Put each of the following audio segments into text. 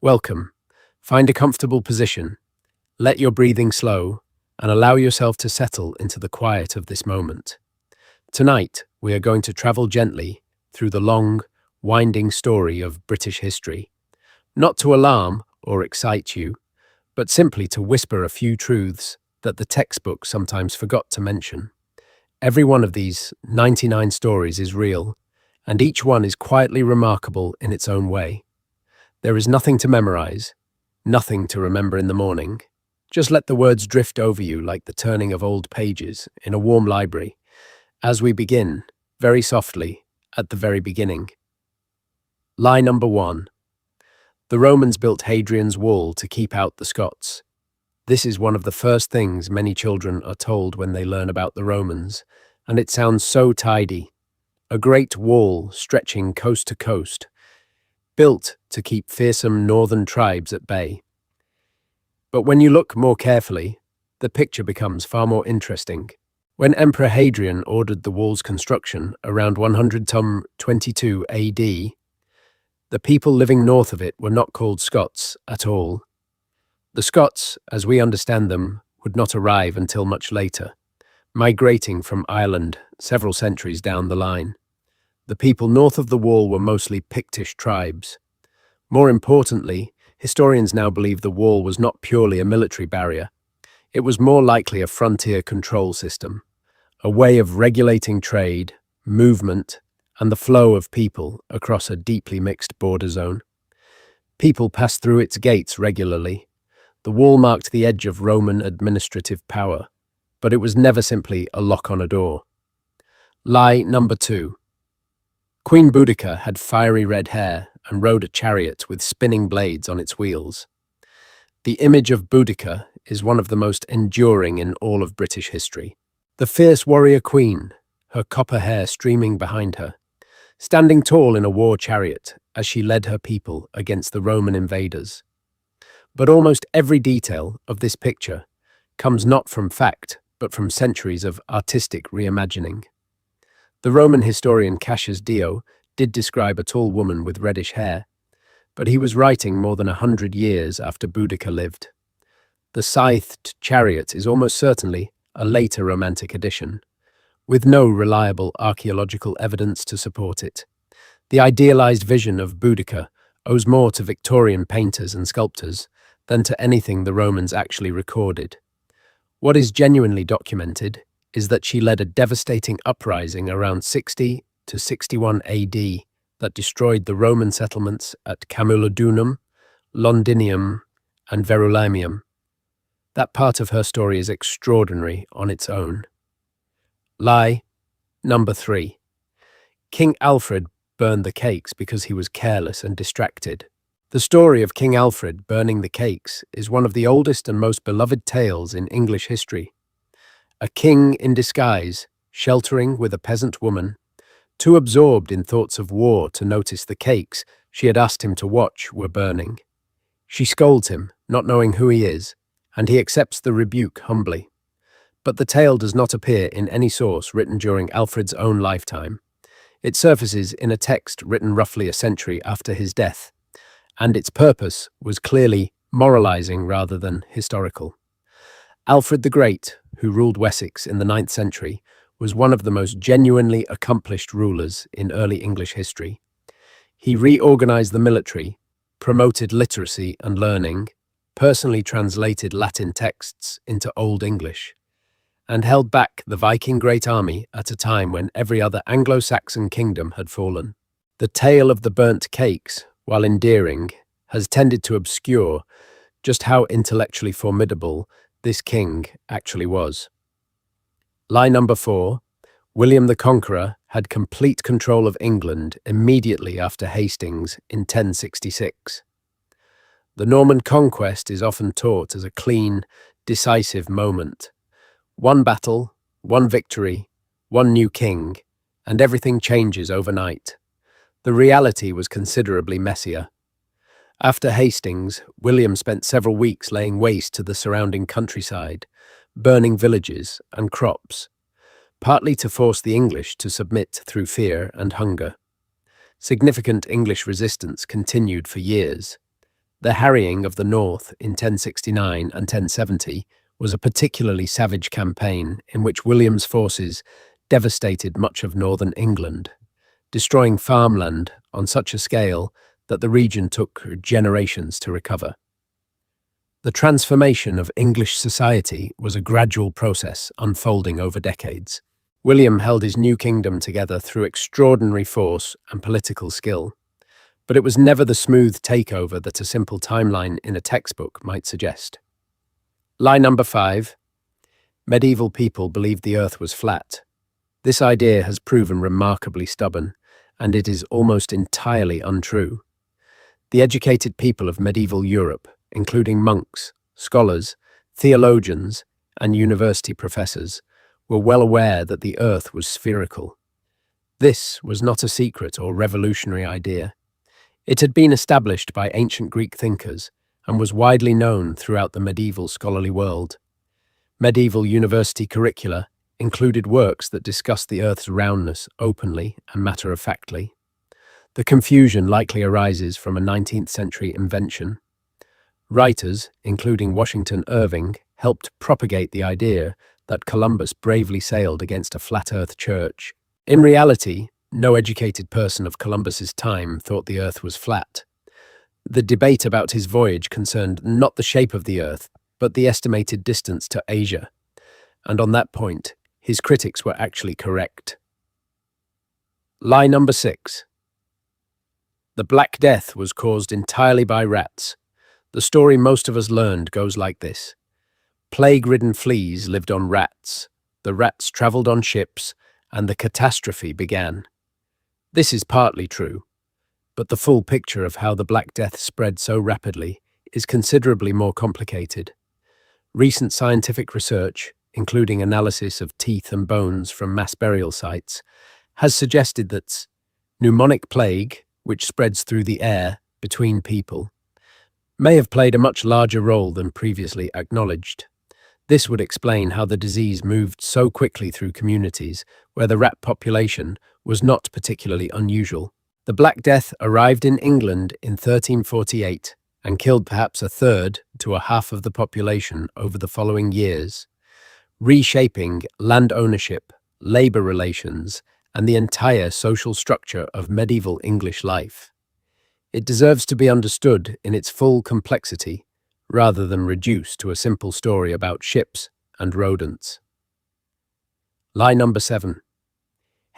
Welcome. Find a comfortable position, let your breathing slow, and allow yourself to settle into the quiet of this moment. Tonight, we are going to travel gently through the long, winding story of British history, not to alarm or excite you, but simply to whisper a few truths that the textbook sometimes forgot to mention. Every one of these 99 stories is real, and each one is quietly remarkable in its own way. There is nothing to memorize, nothing to remember in the morning. Just let the words drift over you like the turning of old pages in a warm library. As we begin, very softly, at the very beginning. Lie number 1. The Romans built Hadrian's Wall to keep out the Scots. This is one of the first things many children are told when they learn about the Romans, and it sounds so tidy. A great wall stretching coast to coast, built to keep fearsome northern tribes at bay. But when you look more carefully, the picture becomes far more interesting. When Emperor Hadrian ordered the wall's construction around 122 AD, the people living north of it were not called Scots at all. The Scots, as we understand them, would not arrive until much later, migrating from Ireland several centuries down the line. The people north of the wall were mostly Pictish tribes. More importantly, historians now believe the wall was not purely a military barrier. It was more likely a frontier control system, a way of regulating trade, movement, and the flow of people across a deeply mixed border zone. People passed through its gates regularly. The wall marked the edge of Roman administrative power, but it was never simply a lock on a door. Lie number 2. Queen Boudica had fiery red hair and rode a chariot with spinning blades on its wheels. The image of Boudica is one of the most enduring in all of British history. The fierce warrior queen, her copper hair streaming behind her, standing tall in a war chariot as she led her people against the Roman invaders. But almost every detail of this picture comes not from fact, but from centuries of artistic reimagining. The Roman historian Cassius Dio did describe a tall woman with reddish hair, but he was writing more than 100 years after Boudica lived. The scythed chariot is almost certainly a later Romantic addition, with no reliable archaeological evidence to support it. The idealized vision of Boudica owes more to Victorian painters and sculptors than to anything the Romans actually recorded. What is genuinely documented is that she led a devastating uprising around 60 to 61 AD that destroyed the Roman settlements at Camulodunum, Londinium, and Verulamium. That part of her story is extraordinary on its own. Lie number 3. King Alfred burned the cakes because he was careless and distracted. The story of King Alfred burning the cakes is one of the oldest and most beloved tales in English history. A king in disguise, sheltering with a peasant woman, too absorbed in thoughts of war to notice the cakes she had asked him to watch were burning. She scolds him, not knowing who he is, and he accepts the rebuke humbly. But the tale does not appear in any source written during Alfred's own lifetime. It surfaces in a text written roughly a century after his death, and its purpose was clearly moralizing rather than historical. Alfred the Great, who ruled Wessex in the 9th century, was one of the most genuinely accomplished rulers in early English history. He reorganized the military, promoted literacy and learning, personally translated Latin texts into Old English, and held back the Viking Great Army at a time when every other Anglo-Saxon kingdom had fallen. The tale of the burnt cakes, while endearing, has tended to obscure just how intellectually formidable this king actually was. Lie number 4. William the Conqueror had complete control of England immediately after Hastings in 1066. The Norman conquest is often taught as a clean, decisive moment. One battle, one victory, one new king, and everything changes overnight. The reality was considerably messier. After Hastings, William spent several weeks laying waste to the surrounding countryside, burning villages and crops, partly to force the English to submit through fear and hunger. Significant English resistance continued for years. The harrying of the north in 1069 and 1070 was a particularly savage campaign in which William's forces devastated much of northern England, destroying farmland on such a scale that the region took generations to recover. The transformation of English society was a gradual process unfolding over decades. William held his new kingdom together through extraordinary force and political skill, but it was never the smooth takeover that a simple timeline in a textbook might suggest. Lie number 5. Medieval people believed the earth was flat. This idea has proven remarkably stubborn, and it is almost entirely untrue. The educated people of medieval Europe, including monks, scholars, theologians, and university professors, were well aware that the earth was spherical. This was not a secret or revolutionary idea. It had been established by ancient Greek thinkers and was widely known throughout the medieval scholarly world. Medieval university curricula included works that discussed the Earth's roundness openly and matter-of-factly. The confusion likely arises from a 19th century invention. Writers, including Washington Irving, helped propagate the idea that Columbus bravely sailed against a flat Earth church. In reality, no educated person of Columbus's time thought the Earth was flat. The debate about his voyage concerned not the shape of the Earth, but the estimated distance to Asia. And on that point, his critics were actually correct. Lie number 6. The Black Death was caused entirely by rats. The story most of us learned goes like this. Plague-ridden fleas lived on rats. The rats travelled on ships, and the catastrophe began. This is partly true, but the full picture of how the Black Death spread so rapidly is considerably more complicated. Recent scientific research, including analysis of teeth and bones from mass burial sites, has suggested that pneumonic plague, which spreads through the air between people, may have played a much larger role than previously acknowledged. This would explain how the disease moved so quickly through communities where the rat population was not particularly unusual. The Black Death arrived in England in 1348 and killed perhaps a third to a half of the population over the following years, reshaping land ownership, labour relations, and the entire social structure of medieval English life. It deserves to be understood in its full complexity, rather than reduced to a simple story about ships and rodents. Lie number 7.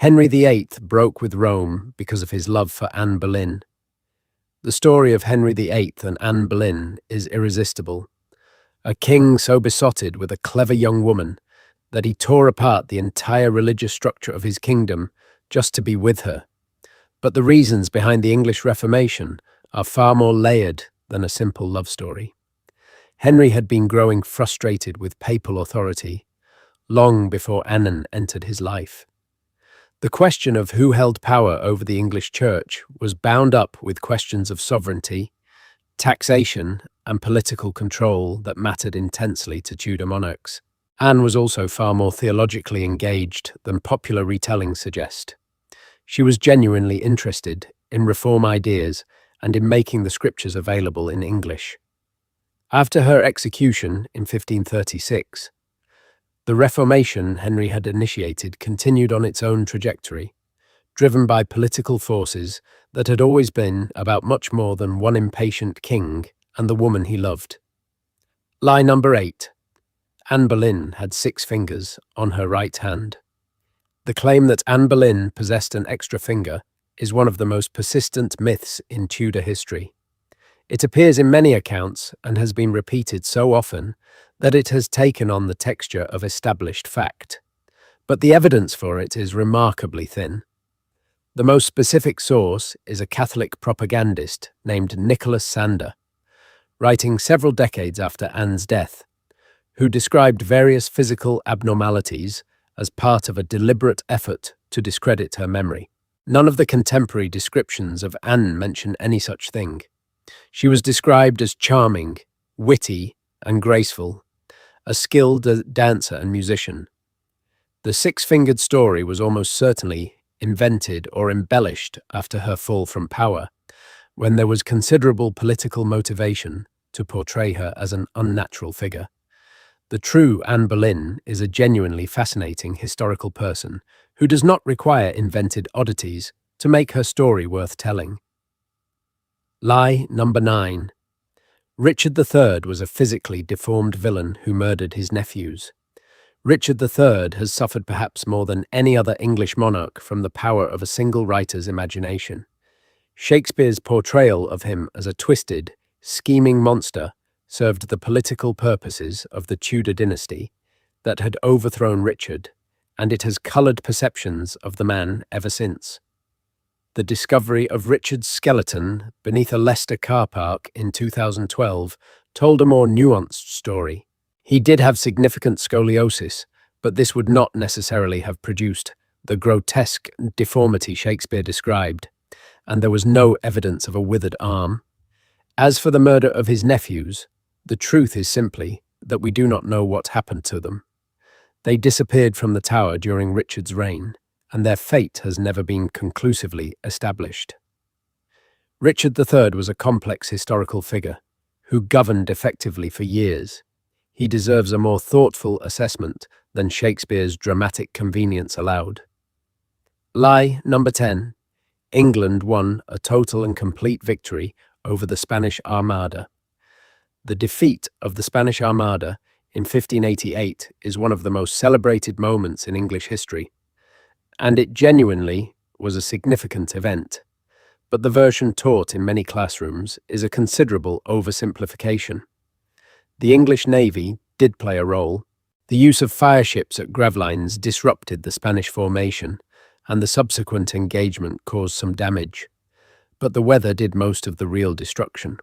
Henry VIII broke with Rome because of his love for Anne Boleyn. The story of Henry VIII and Anne Boleyn is irresistible. A king so besotted with a clever young woman that he tore apart the entire religious structure of his kingdom just to be with her. But the reasons behind the English Reformation are far more layered than a simple love story. Henry had been growing frustrated with papal authority long before Anne entered his life. The question of who held power over the English Church was bound up with questions of sovereignty, taxation, and political control that mattered intensely to Tudor monarchs. Anne was also far more theologically engaged than popular retellings suggest. She was genuinely interested in reform ideas and in making the scriptures available in English. After her execution in 1536, the Reformation Henry had initiated continued on its own trajectory, driven by political forces that had always been about much more than one impatient king and the woman he loved. Lie number 8. Anne Boleyn had 6 fingers on her right hand. The claim that Anne Boleyn possessed an extra finger is one of the most persistent myths in Tudor history. It appears in many accounts and has been repeated so often that it has taken on the texture of established fact. But the evidence for it is remarkably thin. The most specific source is a Catholic propagandist named Nicholas Sander, writing several decades after Anne's death, who described various physical abnormalities as part of a deliberate effort to discredit her memory. None of the contemporary descriptions of Anne mention any such thing. She was described as charming, witty, and graceful, a skilled dancer and musician. The 6-fingered story was almost certainly invented or embellished after her fall from power, when there was considerable political motivation to portray her as an unnatural figure. The true Anne Boleyn is a genuinely fascinating historical person who does not require invented oddities to make her story worth telling. Lie number 9. Richard III was a physically deformed villain who murdered his nephews. Richard III has suffered perhaps more than any other English monarch from the power of a single writer's imagination. Shakespeare's portrayal of him as a twisted, scheming monster served the political purposes of the Tudor dynasty that had overthrown Richard, and it has coloured perceptions of the man ever since. The discovery of Richard's skeleton beneath a Leicester car park in 2012 told a more nuanced story. He did have significant scoliosis, but this would not necessarily have produced the grotesque deformity Shakespeare described, and there was no evidence of a withered arm. As for the murder of his nephews, the truth is simply that we do not know what happened to them. They disappeared from the tower during Richard's reign, and their fate has never been conclusively established. Richard III was a complex historical figure who governed effectively for years. He deserves a more thoughtful assessment than Shakespeare's dramatic convenience allowed. Lie number 10. England won a total and complete victory over the Spanish Armada. The defeat of the Spanish Armada in 1588 is one of the most celebrated moments in English history, and it genuinely was a significant event. But the version taught in many classrooms is a considerable oversimplification. The English Navy did play a role. The use of fireships at Gravelines disrupted the Spanish formation, and the subsequent engagement caused some damage. But the weather did most of the real destruction.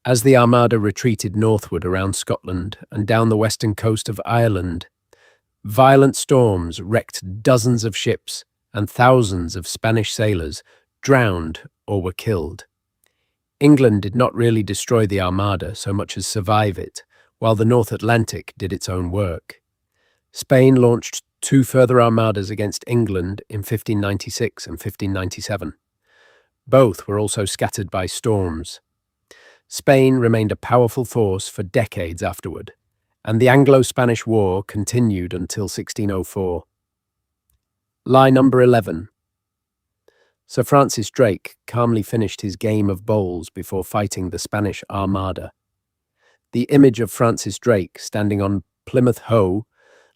As the Armada retreated northward around Scotland and down the western coast of Ireland, violent storms wrecked dozens of ships, and thousands of Spanish sailors drowned or were killed. England did not really destroy the Armada so much as survive it, while the North Atlantic did its own work. Spain launched 2 further armadas against England in 1596 and 1597. Both were also scattered by storms. Spain remained a powerful force for decades afterward, and the Anglo-Spanish War continued until 1604. Lie number 11. Sir Francis Drake calmly finished his game of bowls before fighting the Spanish Armada. The image of Francis Drake standing on Plymouth Hoe,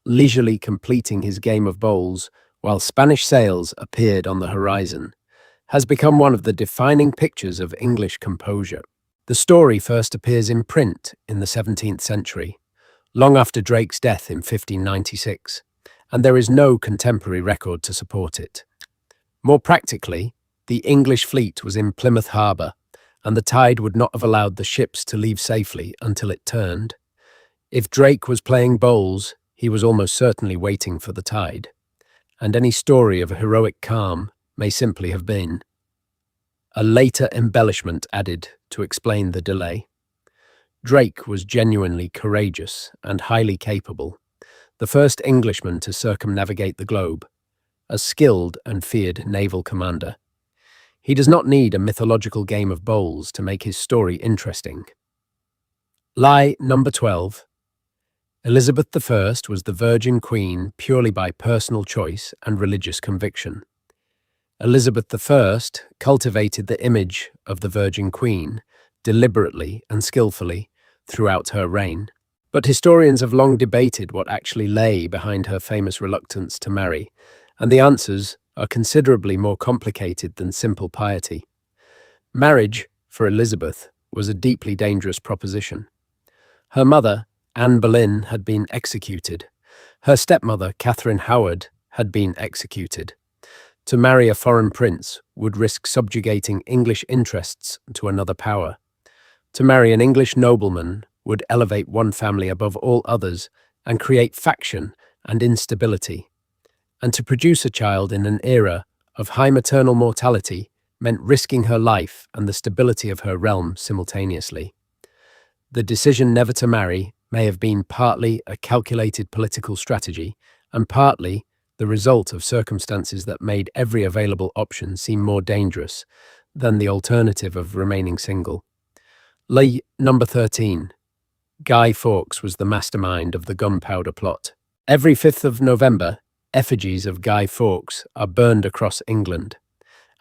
leisurely completing his game of bowls while Spanish sails appeared on the horizon, has become one of the defining pictures of English composure. The story first appears in print in the 17th century, long after Drake's death in 1596, and there is no contemporary record to support it. More practically, the English fleet was in Plymouth Harbour, and the tide would not have allowed the ships to leave safely until it turned. If Drake was playing bowls, he was almost certainly waiting for the tide, and any story of a heroic calm may simply have been a later embellishment added to explain the delay. Drake was genuinely courageous and highly capable, the first Englishman to circumnavigate the globe, a skilled and feared naval commander. He does not need a mythological game of bowls to make his story interesting. Lie number 12. Elizabeth I was the Virgin Queen purely by personal choice and religious conviction. Elizabeth I cultivated the image of the Virgin Queen deliberately and skillfully throughout her reign. But historians have long debated what actually lay behind her famous reluctance to marry, and the answers are considerably more complicated than simple piety. Marriage, for Elizabeth, was a deeply dangerous proposition. Her mother, Anne Boleyn, had been executed. Her stepmother, Catherine Howard, had been executed. To marry a foreign prince would risk subjugating English interests to another power. To marry an English nobleman would elevate one family above all others and create faction and instability. And to produce a child in an era of high maternal mortality meant risking her life and the stability of her realm simultaneously. The decision never to marry may have been partly a calculated political strategy and partly the result of circumstances that made every available option seem more dangerous than the alternative of remaining single. Number 13. Guy Fawkes was the mastermind of the gunpowder plot. Every 5th of November, effigies of Guy Fawkes are burned across England,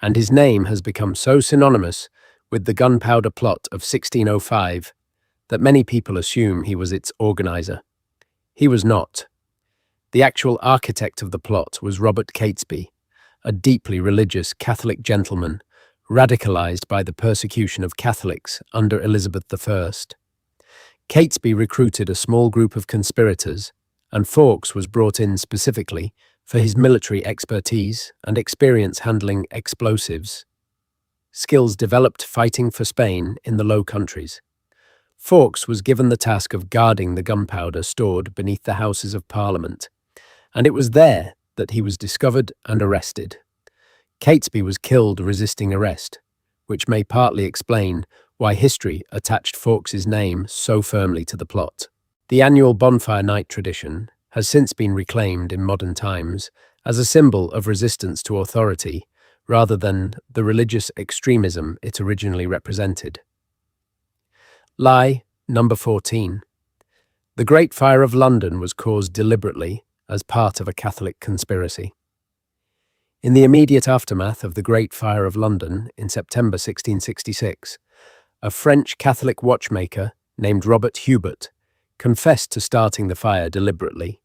and his name has become so synonymous with the gunpowder plot of 1605 that many people assume he was its organizer. He was not. The actual architect of the plot was Robert Catesby, a deeply religious Catholic gentleman radicalized by the persecution of Catholics under Elizabeth I. Catesby recruited a small group of conspirators, and Fawkes was brought in specifically for his military expertise and experience handling explosives, skills developed fighting for Spain in the Low Countries. Fawkes was given the task of guarding the gunpowder stored beneath the Houses of Parliament, and it was there that he was discovered and arrested. Catesby was killed resisting arrest, which may partly explain why history attached Fawkes's name so firmly to the plot. The annual bonfire night tradition has since been reclaimed in modern times as a symbol of resistance to authority rather than the religious extremism it originally represented. Lie number 14. The Great Fire of London was caused deliberately as part of a Catholic conspiracy. In the immediate aftermath of the Great Fire of London in September 1666, a French Catholic watchmaker named Robert Hubert confessed to starting the fire deliberately.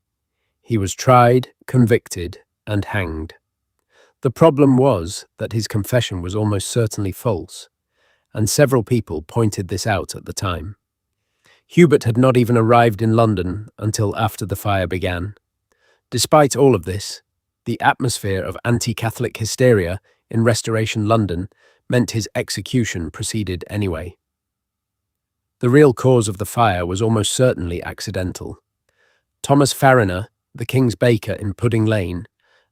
He was tried, convicted, and hanged. The problem was that his confession was almost certainly false, and several people pointed this out at the time. Hubert had not even arrived in London until after the fire began. Despite all of this, the atmosphere of anti-Catholic hysteria in Restoration London meant his execution proceeded anyway. The real cause of the fire was almost certainly accidental. Thomas Fariner, the King's baker in Pudding Lane,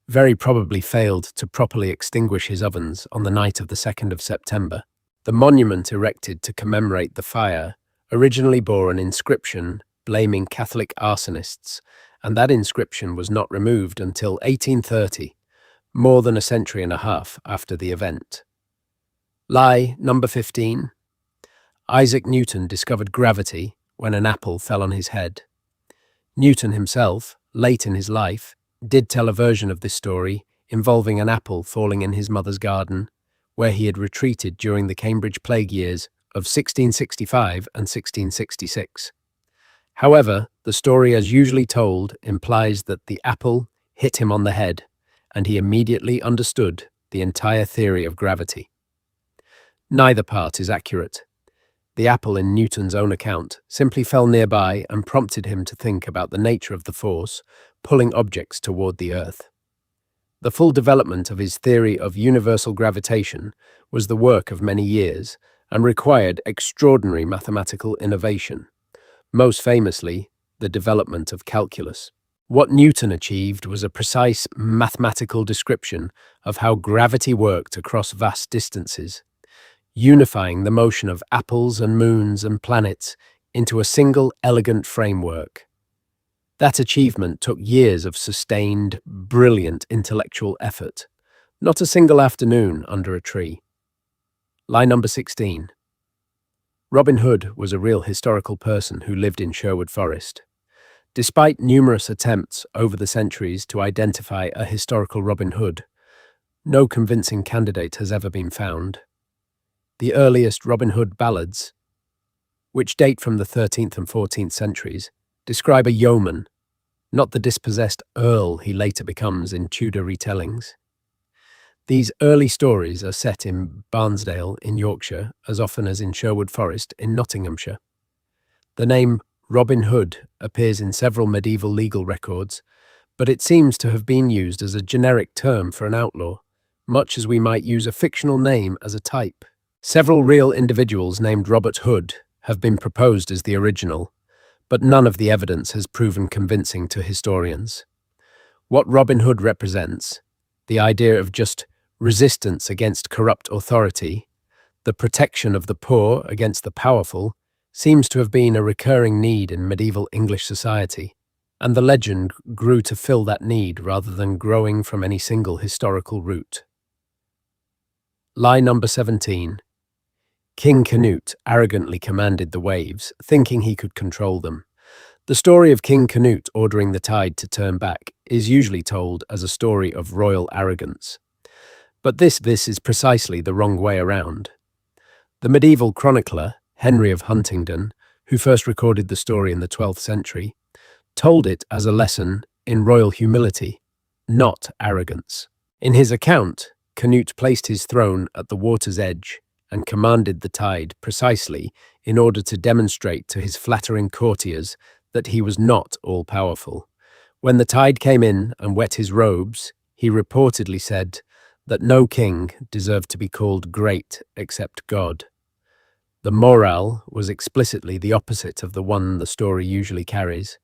very probably failed to properly extinguish his ovens on the night of the 2nd of September. The monument erected to commemorate the fire originally bore an inscription blaming Catholic arsonists, and that inscription was not removed until 1830, more than a century and a half after the event. Lie number 15. Isaac Newton discovered gravity when an apple fell on his head. Newton himself, late in his life, did tell a version of this story involving an apple falling in his mother's garden, where he had retreated during the Cambridge plague years of 1665 and 1666. However, the story as usually told implies that the apple hit him on the head, and he immediately understood the entire theory of gravity. Neither part is accurate. The apple, in Newton's own account, simply fell nearby and prompted him to think about the nature of the force pulling objects toward the Earth. The full development of his theory of universal gravitation was the work of many years and required extraordinary mathematical innovation, most famously the development of calculus. What Newton achieved was a precise mathematical description of how gravity worked across vast distances, unifying the motion of apples and moons and planets into a single elegant framework. That achievement took years of sustained, brilliant intellectual effort, not a single afternoon under a tree. Lie number 16. Robin Hood was a real historical person who lived in Sherwood Forest. Despite numerous attempts over the centuries to identify a historical Robin Hood, no convincing candidate has ever been found. The earliest Robin Hood ballads, which date from the 13th and 14th centuries, describe a yeoman, not the dispossessed earl he later becomes in Tudor retellings. These early stories are set in Barnsdale in Yorkshire as often as in Sherwood Forest in Nottinghamshire. The name Robin Hood appears in several medieval legal records, but it seems to have been used as a generic term for an outlaw, much as we might use a fictional name as a type. Several real individuals named Robert Hood have been proposed as the original, but none of the evidence has proven convincing to historians. What Robin Hood represents, the idea of just resistance against corrupt authority, the protection of the poor against the powerful, seems to have been a recurring need in medieval English society, and the legend grew to fill that need rather than growing from any single historical root. Lie number 17. King Canute arrogantly commanded the waves, thinking he could control them. The story of King Canute ordering the tide to turn back is usually told as a story of royal arrogance. But this is precisely the wrong way around. The medieval chronicler, Henry of Huntingdon, who first recorded the story in the 12th century, told it as a lesson in royal humility, not arrogance. In his account, Canute placed his throne at the water's edge and commanded the tide precisely in order to demonstrate to his flattering courtiers that he was not all-powerful. When the tide came in and wet his robes, he reportedly said that no king deserved to be called great except God. The morale was explicitly the opposite of the one the story usually carries.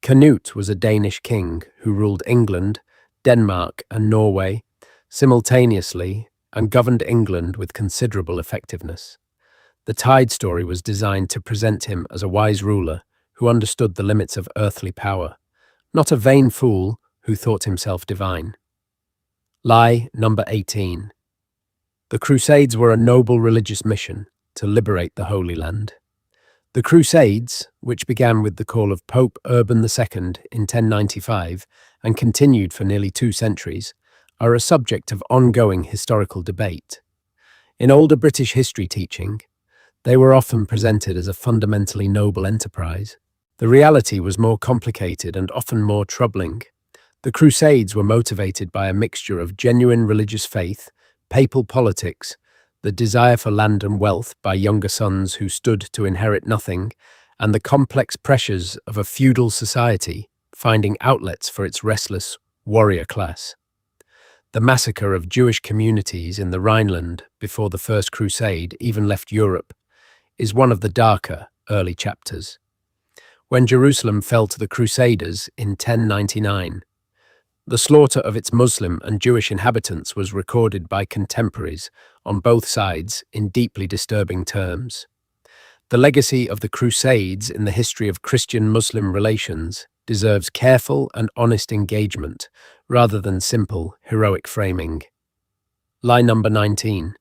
Canute was a Danish king who ruled England, Denmark, and Norway simultaneously and governed England with considerable effectiveness. The tide story was designed to present him as a wise ruler who understood the limits of earthly power, not a vain fool who thought himself divine. Lie number 18. The Crusades were a noble religious mission to liberate the Holy Land. The Crusades, which began with the call of Pope Urban II in 1095 and continued for nearly 2 centuries, are a subject of ongoing historical debate. In older British history teaching, they were often presented as a fundamentally noble enterprise. The reality was more complicated and often more troubling. The Crusades were motivated by a mixture of genuine religious faith, papal politics, the desire for land and wealth by younger sons who stood to inherit nothing, and the complex pressures of a feudal society finding outlets for its restless warrior class. The massacre of Jewish communities in the Rhineland before the First Crusade even left Europe is one of the darker early chapters. When Jerusalem fell to the Crusaders in 1099, the slaughter of its Muslim and Jewish inhabitants was recorded by contemporaries on both sides in deeply disturbing terms. The legacy of the Crusades in the history of Christian-Muslim relations deserves careful and honest engagement rather than simple, heroic framing. Lie number 19.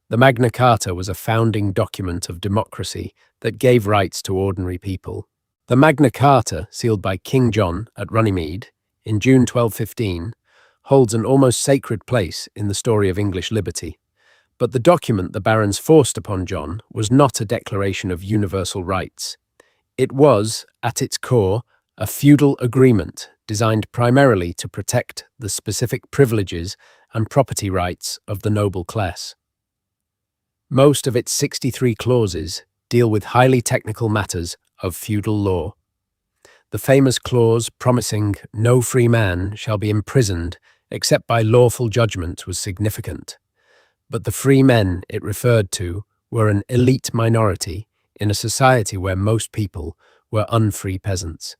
The Magna Carta was a founding document of democracy that gave rights to ordinary people. The Magna Carta, sealed by King John at Runnymede in June 1215, holds an almost sacred place in the story of English liberty. But the document the barons forced upon John was not a declaration of universal rights. It was, at its core, a feudal agreement designed primarily to protect the specific privileges and property rights of the noble class. Most of its 63 clauses deal with highly technical matters of feudal law. The famous clause promising no free man shall be imprisoned except by lawful judgment was significant. But the free men it referred to were an elite minority in a society where most people were unfree peasants.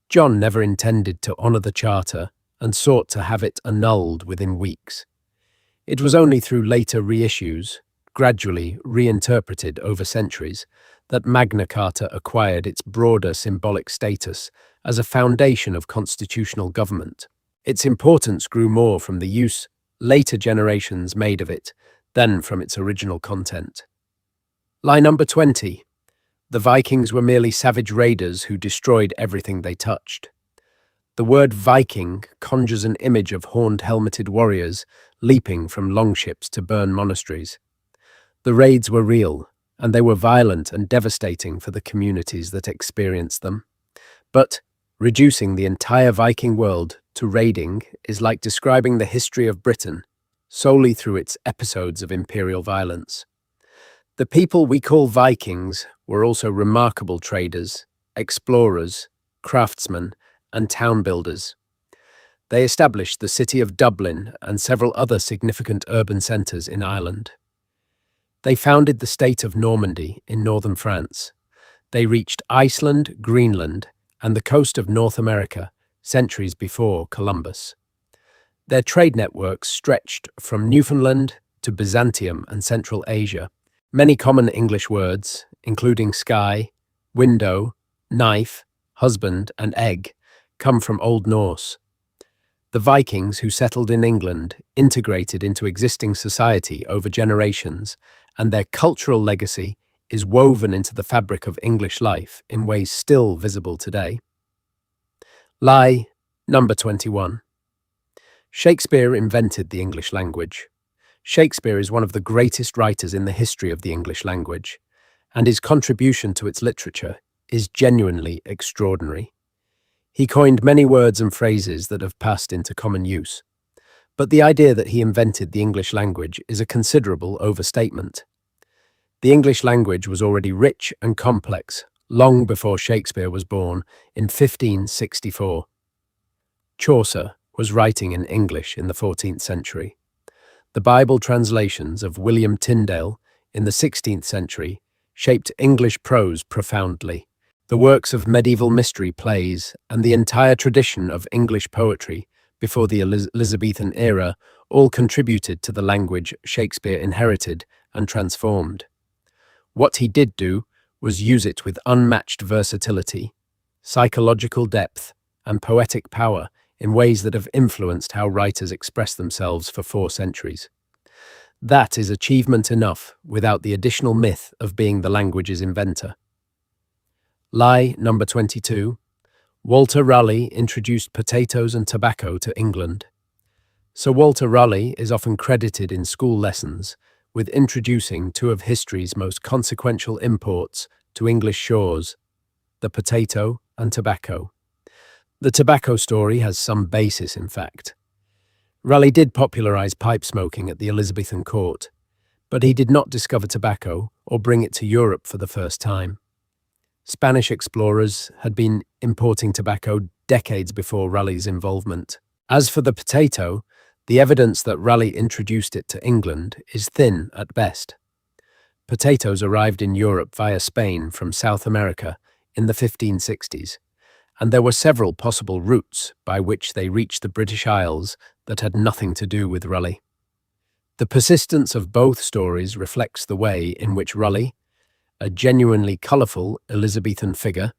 John never intended to honour the charter and sought to have it annulled within weeks. It was only through later reissues, gradually reinterpreted over centuries, that Magna Carta acquired its broader symbolic status as a foundation of constitutional government. Its importance grew more from the use later generations made of it than from its original content. Lie number 20. The Vikings were merely savage raiders who destroyed everything they touched. The word Viking conjures an image of horned helmeted warriors leaping from longships to burn monasteries. The raids were real, and they were violent and devastating for the communities that experienced them. But reducing the entire Viking world to raiding is like describing the history of Britain solely through its episodes of imperial violence. The people we call Vikings were also remarkable traders, explorers, craftsmen, and town builders. They established the city of Dublin and several other significant urban centres in Ireland. They founded the state of Normandy in northern France. They reached Iceland, Greenland, and the coast of North America centuries before Columbus. Their trade networks stretched from Newfoundland to Byzantium and Central Asia. Many common English words, including sky, window, knife, husband, and egg, come from Old Norse. The Vikings, who settled in England, integrated into existing society over generations, and their cultural legacy is woven into the fabric of English life in ways still visible today. Lie number 21. Shakespeare invented the English language. Shakespeare is one of the greatest writers in the history of the English language, and his contribution to its literature is genuinely extraordinary. He coined many words and phrases that have passed into common use. But the idea that he invented the English language is a considerable overstatement. The English language was already rich and complex long before Shakespeare was born in 1564. Chaucer was writing in English in the 14th century. The Bible translations of William Tyndale in the 16th century shaped English prose profoundly. The works of medieval mystery plays and the entire tradition of English poetry before the Elizabethan era all contributed to the language Shakespeare inherited and transformed. What he did do was use it with unmatched versatility, psychological depth, and poetic power in ways that have influenced how writers express themselves for 4 centuries. That is achievement enough without the additional myth of being the language's inventor. Lie number 22. Walter Raleigh introduced potatoes and tobacco to England. Sir Walter Raleigh is often credited in school lessons with introducing 2 of history's most consequential imports to English shores, the potato and tobacco. The tobacco story has some basis, in fact. Raleigh did popularize pipe smoking at the Elizabethan court, but he did not discover tobacco or bring it to Europe for the first time. Spanish explorers had been importing tobacco decades before Raleigh's involvement. As for the potato, the evidence that Raleigh introduced it to England is thin at best. Potatoes arrived in Europe via Spain from South America in the 1560s, and there were several possible routes by which they reached the British Isles that had nothing to do with Raleigh. The persistence of both stories reflects the way in which Raleigh, a genuinely colourful Elizabethan figure,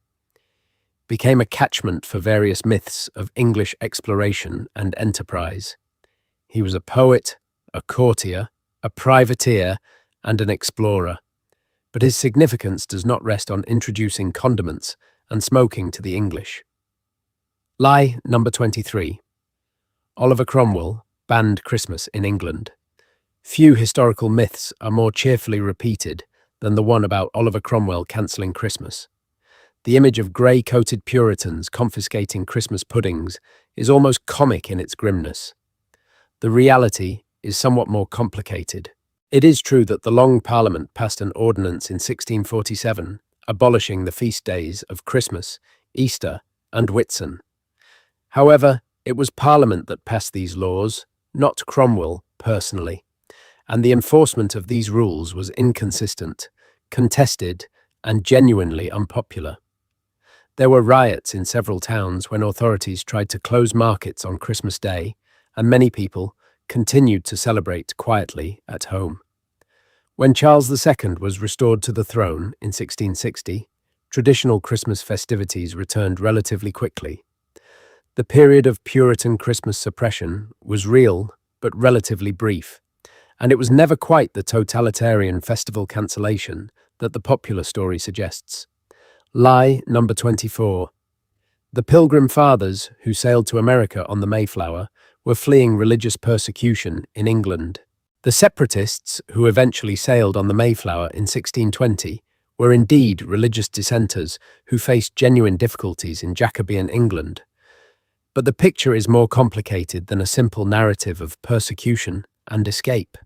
became a catchment for various myths of English exploration and enterprise. He was a poet, a courtier, a privateer, and an explorer, but his significance does not rest on introducing condiments and smoking to the English. Lie number 23. Oliver Cromwell banned Christmas in England. Few historical myths are more cheerfully repeated than the one about Oliver Cromwell cancelling Christmas. The image of grey-coated Puritans confiscating Christmas puddings is almost comic in its grimness. The reality is somewhat more complicated. It is true that the Long Parliament passed an ordinance in 1647 abolishing the feast days of Christmas, Easter, and Whitsun. However, it was Parliament that passed these laws, not Cromwell personally, and the enforcement of these rules was inconsistent, contested, and genuinely unpopular. There were riots in several towns when authorities tried to close markets on Christmas Day, and many people continued to celebrate quietly at home. When Charles II was restored to the throne in 1660, traditional Christmas festivities returned relatively quickly. The period of Puritan Christmas suppression was real but relatively brief, and it was never quite the totalitarian festival cancellation that the popular story suggests. Lie number 24. The Pilgrim Fathers, who sailed to America on the Mayflower, were fleeing religious persecution in England. The separatists, who eventually sailed on the Mayflower in 1620, were indeed religious dissenters who faced genuine difficulties in Jacobean England. But the picture is more complicated than a simple narrative of persecution and escape.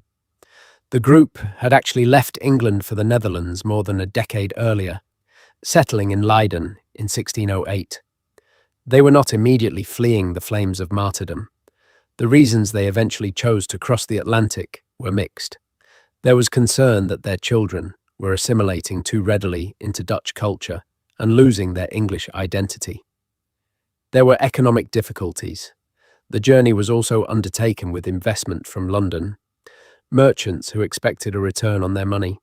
The group had actually left England for the Netherlands more than a decade earlier, settling in Leiden in 1608. They were not immediately fleeing the flames of martyrdom. The reasons they eventually chose to cross the Atlantic were mixed. There was concern that their children were assimilating too readily into Dutch culture and losing their English identity. There were economic difficulties. The journey was also undertaken with investment from London, merchants who expected a return on their money.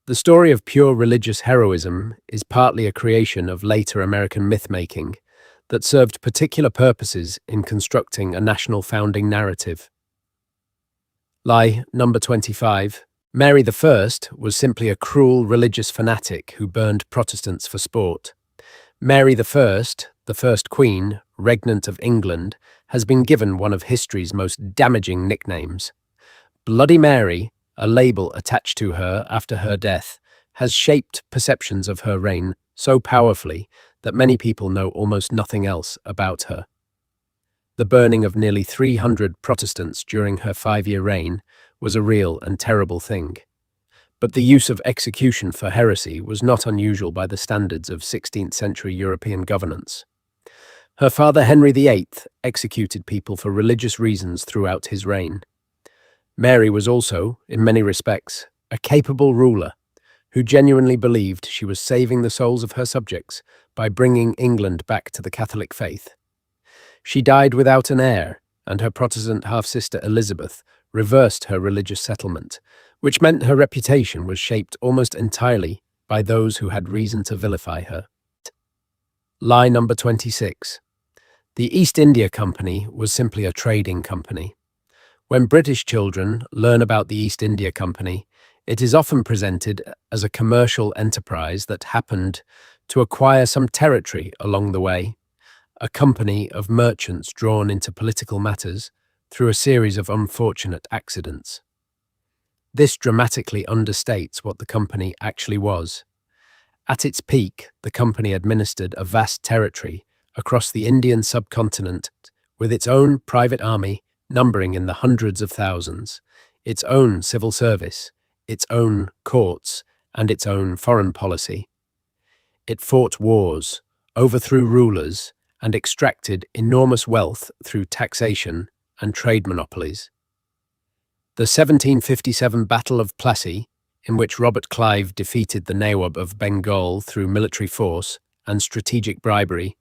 The story of pure religious heroism is partly a creation of later American myth-making, that served particular purposes in constructing a national founding narrative. Lie number 25. Mary I was simply a cruel religious fanatic who burned Protestants for sport. Mary I, the first Queen, regnant of England, has been given one of history's most damaging nicknames. Bloody Mary, a label attached to her after her death, has shaped perceptions of her reign so powerfully that many people know almost nothing else about her. The burning of nearly 300 Protestants during her 5-year reign was a real and terrible thing. But the use of execution for heresy was not unusual by the standards of 16th century European governance. Her father Henry VIII executed people for religious reasons throughout his reign. Mary was also, in many respects, a capable ruler who genuinely believed she was saving the souls of her subjects by bringing England back to the Catholic faith. She died without an heir, and her Protestant half-sister Elizabeth reversed her religious settlement, which meant her reputation was shaped almost entirely by those who had reason to vilify her. Lie number 26. The East India Company was simply a trading company. When British children learn about the East India Company, it is often presented as a commercial enterprise that happened to acquire some territory along the way, a company of merchants drawn into political matters through a series of unfortunate accidents. This dramatically understates what the company actually was. At its peak, the company administered a vast territory across the Indian subcontinent with its own private army numbering in the hundreds of thousands, its own civil service, its own courts, and its own foreign policy. It fought wars, overthrew rulers, and extracted enormous wealth through taxation and trade monopolies. The 1757 Battle of Plassey, in which Robert Clive defeated the Nawab of Bengal through military force and strategic bribery,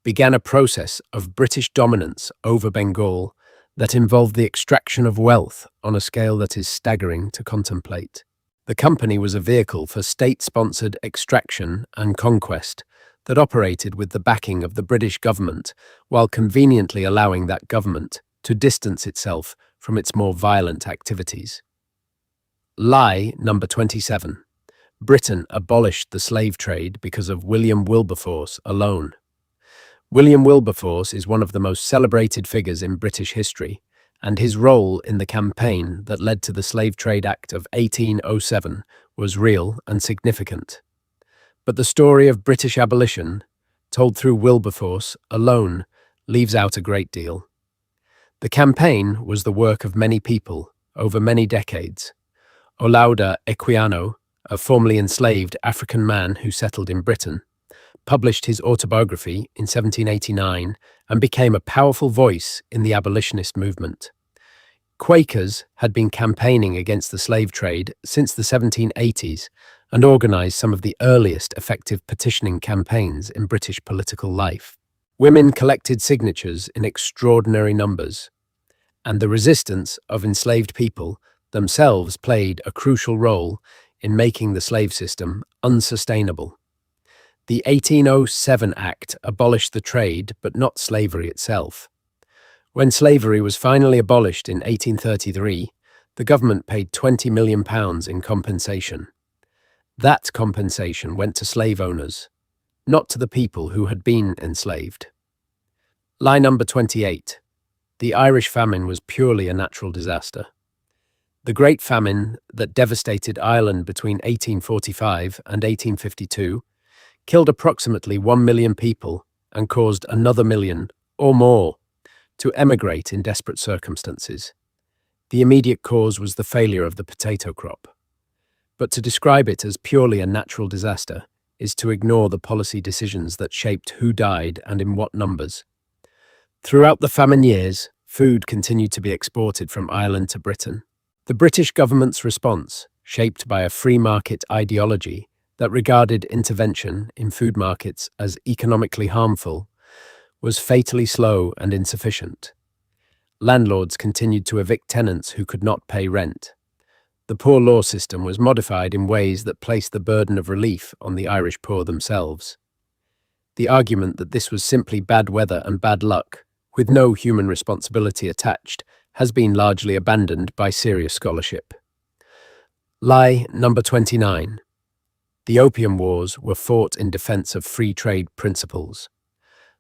began a process of British dominance over Bengal that involved the extraction of wealth on a scale that is staggering to contemplate. The company was a vehicle for state-sponsored extraction and conquest that operated with the backing of the British government while conveniently allowing that government to distance itself from its more violent activities. Lie number 27. Britain abolished the slave trade because of William Wilberforce alone. William Wilberforce is one of the most celebrated figures in British history, and his role in the campaign that led to the Slave Trade Act of 1807 was real and significant. But the story of British abolition, told through Wilberforce alone, leaves out a great deal. The campaign was the work of many people over many decades. Olaudah Equiano, a formerly enslaved African man who settled in Britain, published his autobiography in 1789 and became a powerful voice in the abolitionist movement. Quakers had been campaigning against the slave trade since the 1780s and organised some of the earliest effective petitioning campaigns in British political life. Women collected signatures in extraordinary numbers, and the resistance of enslaved people themselves played a crucial role in making the slave system unsustainable. The 1807 Act abolished the trade, but not slavery itself. When slavery was finally abolished in 1833, the government paid £20 million in compensation. That compensation went to slave owners, not to the people who had been enslaved. Lie number 28. The Irish famine was purely a natural disaster. The Great Famine that devastated Ireland between 1845 and 1852 killed approximately 1 million people and caused another million, or more, to emigrate in desperate circumstances. The immediate cause was the failure of the potato crop. But to describe it as purely a natural disaster is to ignore the policy decisions that shaped who died and in what numbers. Throughout the famine years, food continued to be exported from Ireland to Britain. The British government's response, shaped by a free market ideology that regarded intervention in food markets as economically harmful, was fatally slow and insufficient. Landlords continued to evict tenants who could not pay rent. The poor law system was modified in ways that placed the burden of relief on the Irish poor themselves. The argument that this was simply bad weather and bad luck, with no human responsibility attached, has been largely abandoned by serious scholarship. Lie number 29. The Opium Wars were fought in defense of free trade principles.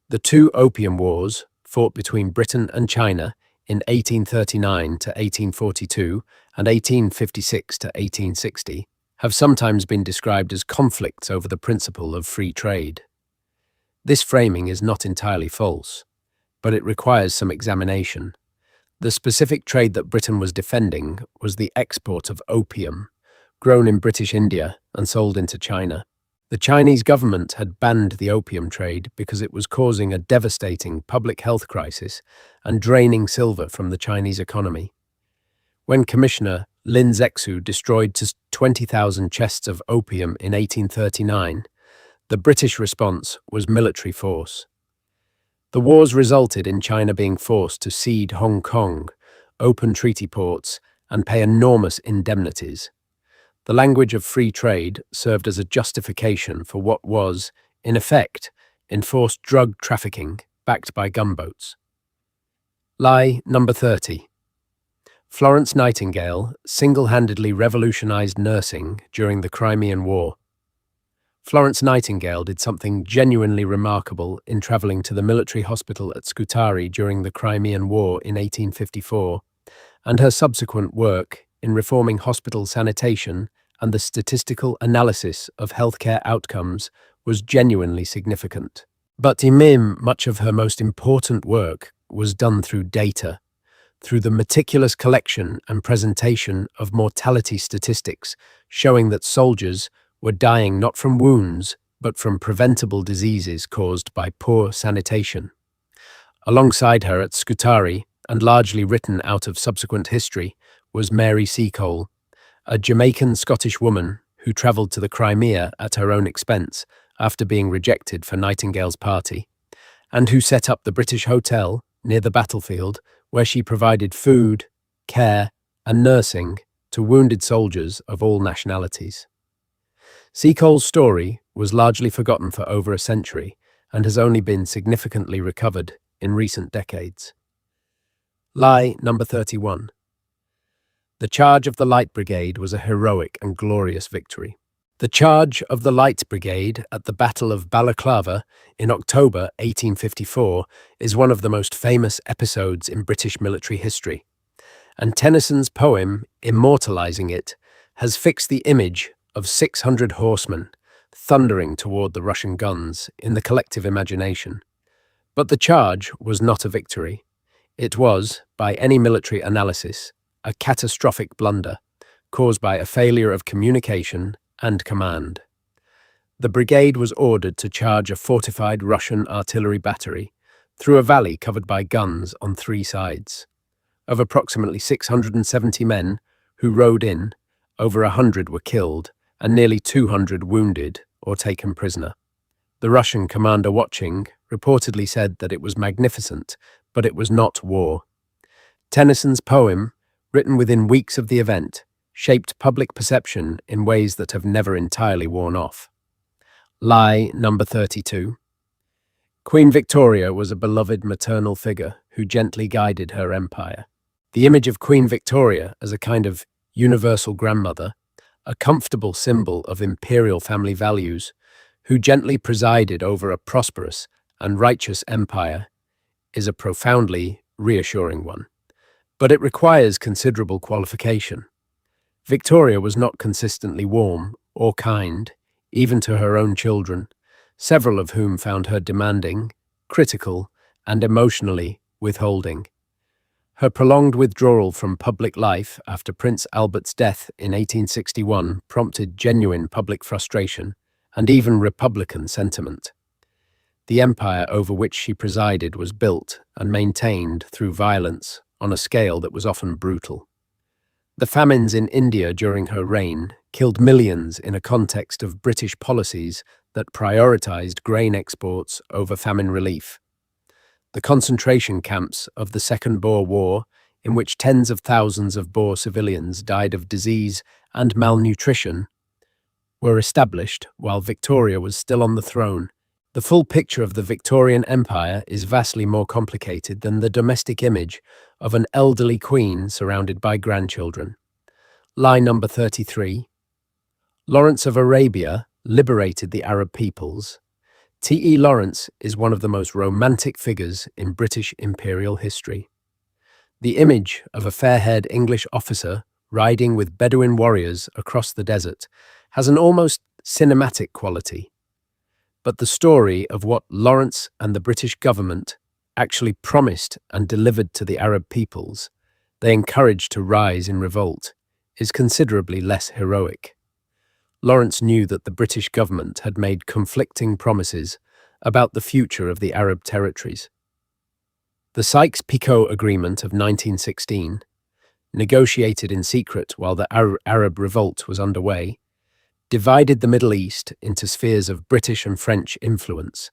The two Opium Wars, fought between Britain and China in 1839 to 1842 and 1856 to 1860, have sometimes been described as conflicts over the principle of free trade. This framing is not entirely false, but it requires some examination. The specific trade that Britain was defending was the export of opium, grown in British India and sold into China. The Chinese government had banned the opium trade because it was causing a devastating public health crisis and draining silver from the Chinese economy. When Commissioner Lin Zexu destroyed 20,000 chests of opium in 1839, the British response was military force. The wars resulted in China being forced to cede Hong Kong, open treaty ports, and pay enormous indemnities. The language of free trade served as a justification for what was, in effect, enforced drug trafficking backed by gunboats. Lie number 30. Florence Nightingale single-handedly revolutionized nursing during the Crimean War. Florence Nightingale did something genuinely remarkable in travelling to the military hospital at Scutari during the Crimean War in 1854, and her subsequent work in reforming hospital sanitation and the statistical analysis of healthcare outcomes was genuinely significant. But much of her most important work was done through data, through the meticulous collection and presentation of mortality statistics showing that soldiers were dying not from wounds, but from preventable diseases caused by poor sanitation. Alongside her at Scutari, and largely written out of subsequent history, was Mary Seacole, a Jamaican-Scottish woman who travelled to the Crimea at her own expense after being rejected for Nightingale's party, and who set up the British Hotel near the battlefield where she provided food, care, and nursing to wounded soldiers of all nationalities. Seacole's story was largely forgotten for over a century and has only been significantly recovered in recent decades. Lie number 31. The charge of the Light Brigade was a heroic and glorious victory. The charge of the Light Brigade at the Battle of Balaclava in October 1854 is one of the most famous episodes in British military history, and Tennyson's poem, immortalizing it, has fixed the image of 600 horsemen thundering toward the Russian guns in the collective imagination. But the charge was not a victory. It was, by any military analysis, a catastrophic blunder caused by a failure of communication and command. The brigade was ordered to charge a fortified Russian artillery battery through a valley covered by guns on three sides. Of approximately 670 men who rode in, over 100 were killed and nearly 200 wounded or taken prisoner. The Russian commander watching reportedly said that it was magnificent, but it was not war. Tennyson's poem, written within weeks of the event, shaped public perception in ways that have never entirely worn off. Lie number 32. Queen Victoria was a beloved maternal figure who gently guided her empire. The image of Queen Victoria as a kind of universal grandmother, a comfortable symbol of imperial family values, who gently presided over a prosperous and righteous empire, is a profoundly reassuring one. But it requires considerable qualification. Victoria was not consistently warm or kind, even to her own children, several of whom found her demanding, critical, and emotionally withholding. Her prolonged withdrawal from public life after Prince Albert's death in 1861 prompted genuine public frustration and even Republican sentiment. The empire over which she presided was built and maintained through violence on a scale that was often brutal. The famines in India during her reign killed millions in a context of British policies that prioritized grain exports over famine relief. The concentration camps of the Second Boer War, in which tens of thousands of Boer civilians died of disease and malnutrition, were established while Victoria was still on the throne. The full picture of the Victorian Empire is vastly more complicated than the domestic image of an elderly queen surrounded by grandchildren. Lie number 33. Lawrence of Arabia liberated the Arab peoples. T.E. Lawrence is one of the most romantic figures in British imperial history. The image of a fair-haired English officer riding with Bedouin warriors across the desert has an almost cinematic quality. But the story of what Lawrence and the British government actually promised and delivered to the Arab peoples they encouraged to rise in revolt is considerably less heroic. Lawrence knew that the British government had made conflicting promises about the future of the Arab territories. The Sykes-Picot Agreement of 1916, negotiated in secret while the Arab revolt was underway, divided the Middle East into spheres of British and French influence,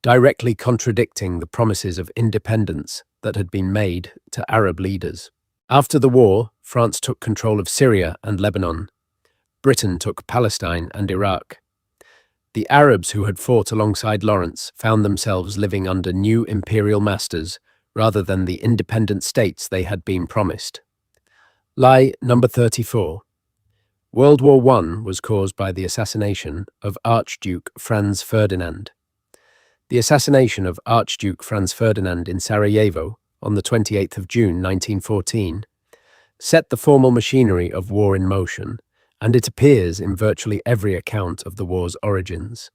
directly contradicting the promises of independence that had been made to Arab leaders. After the war, France took control of Syria and Lebanon. Britain took Palestine and Iraq. The Arabs who had fought alongside Lawrence found themselves living under new imperial masters rather than the independent states they had been promised. Lie number 34. World War I was caused by the assassination of Archduke Franz Ferdinand. The assassination of Archduke Franz Ferdinand in Sarajevo on the 28th of June 1914 set the formal machinery of war in motion, and it appears in virtually every account of the war's origins.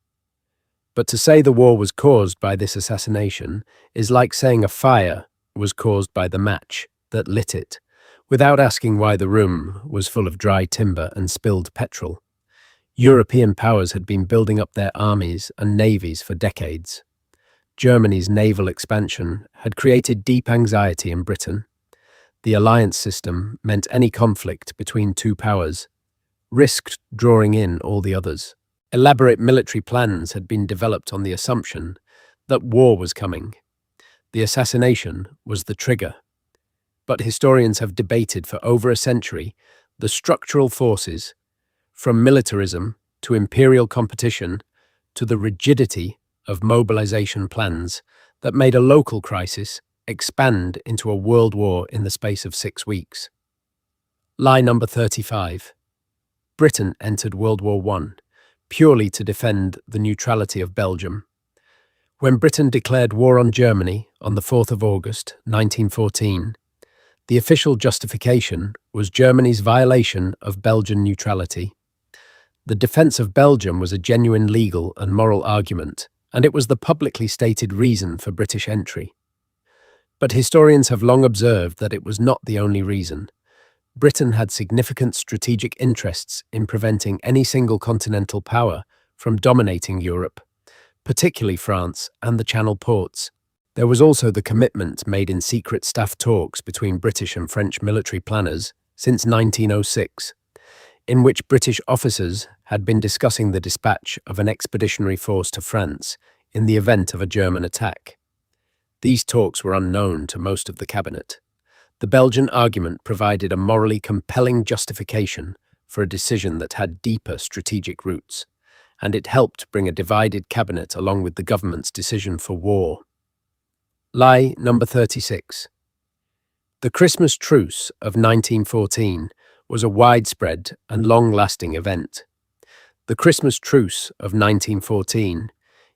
But to say the war was caused by this assassination is like saying a fire was caused by the match that lit it, without asking why the room was full of dry timber and spilled petrol. European powers had been building up their armies and navies for decades. Germany's naval expansion had created deep anxiety in Britain. The alliance system meant any conflict between two powers risked drawing in all the others. Elaborate military plans had been developed on the assumption that war was coming. The assassination was the trigger. But historians have debated for over a century the structural forces, from militarism to imperial competition to the rigidity of mobilization plans that made a local crisis expand into a world war in the space of 6 weeks. Lie number 35. Britain entered World War I purely to defend the neutrality of Belgium. When Britain declared war on Germany on the 4th of August 1914, the official justification was Germany's violation of Belgian neutrality. The defense of Belgium was a genuine legal and moral argument, and it was the publicly stated reason for British entry. But historians have long observed that it was not the only reason. Britain had significant strategic interests in preventing any single continental power from dominating Europe, particularly France and the Channel ports. There was also the commitment made in secret staff talks between British and French military planners since 1906, in which British officers had been discussing the dispatch of an expeditionary force to France in the event of a German attack. These talks were unknown to most of the cabinet. The Belgian argument provided a morally compelling justification for a decision that had deeper strategic roots, and it helped bring a divided cabinet along with the government's decision for war. Lie number 36. The Christmas Truce of 1914 was a widespread and long-lasting event. The Christmas Truce of 1914,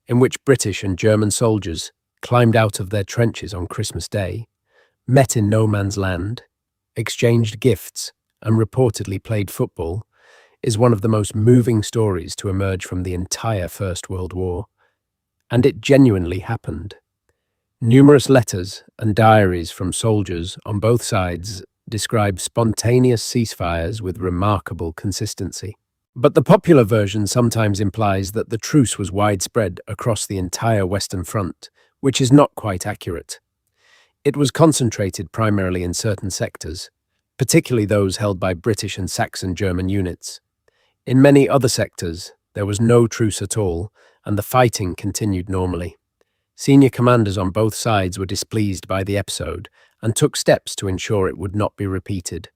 in which British and German soldiers climbed out of their trenches on Christmas Day, met in no man's land, exchanged gifts, and reportedly played football, is one of the most moving stories to emerge from the entire First World War. And it genuinely happened. Numerous letters and diaries from soldiers on both sides describe spontaneous ceasefires with remarkable consistency. But the popular version sometimes implies that the truce was widespread across the entire Western Front, which is not quite accurate. It was concentrated primarily in certain sectors, particularly those held by British and Saxon German units. In many other sectors, there was no truce at all, and the fighting continued normally. Senior commanders on both sides were displeased by the episode and took steps to ensure it would not be repeated.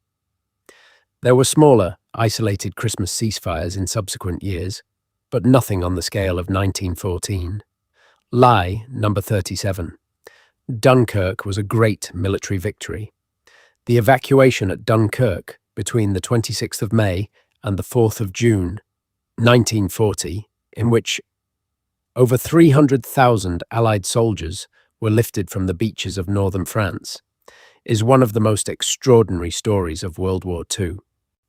There were smaller, isolated Christmas ceasefires in subsequent years, but nothing on the scale of 1914. Lie number 37. Dunkirk was a great military victory. The evacuation at Dunkirk between the 26th of May and the 4th of June 1940, in which over 300,000 Allied soldiers were lifted from the beaches of northern France, is one of the most extraordinary stories of World War II.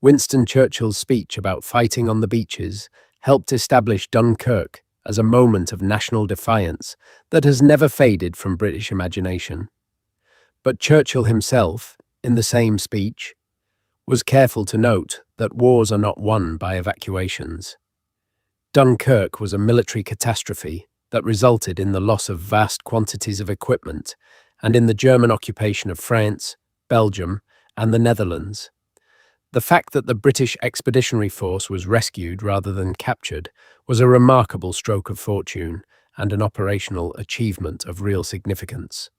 Winston Churchill's speech about fighting on the beaches helped establish Dunkirk as a moment of national defiance that has never faded from British imagination. But Churchill himself, in the same speech, was careful to note that wars are not won by evacuations. Dunkirk was a military catastrophe that resulted in the loss of vast quantities of equipment and in the German occupation of France, Belgium, and the Netherlands. The fact that the British Expeditionary Force was rescued rather than captured was a remarkable stroke of fortune and an operational achievement of real significance.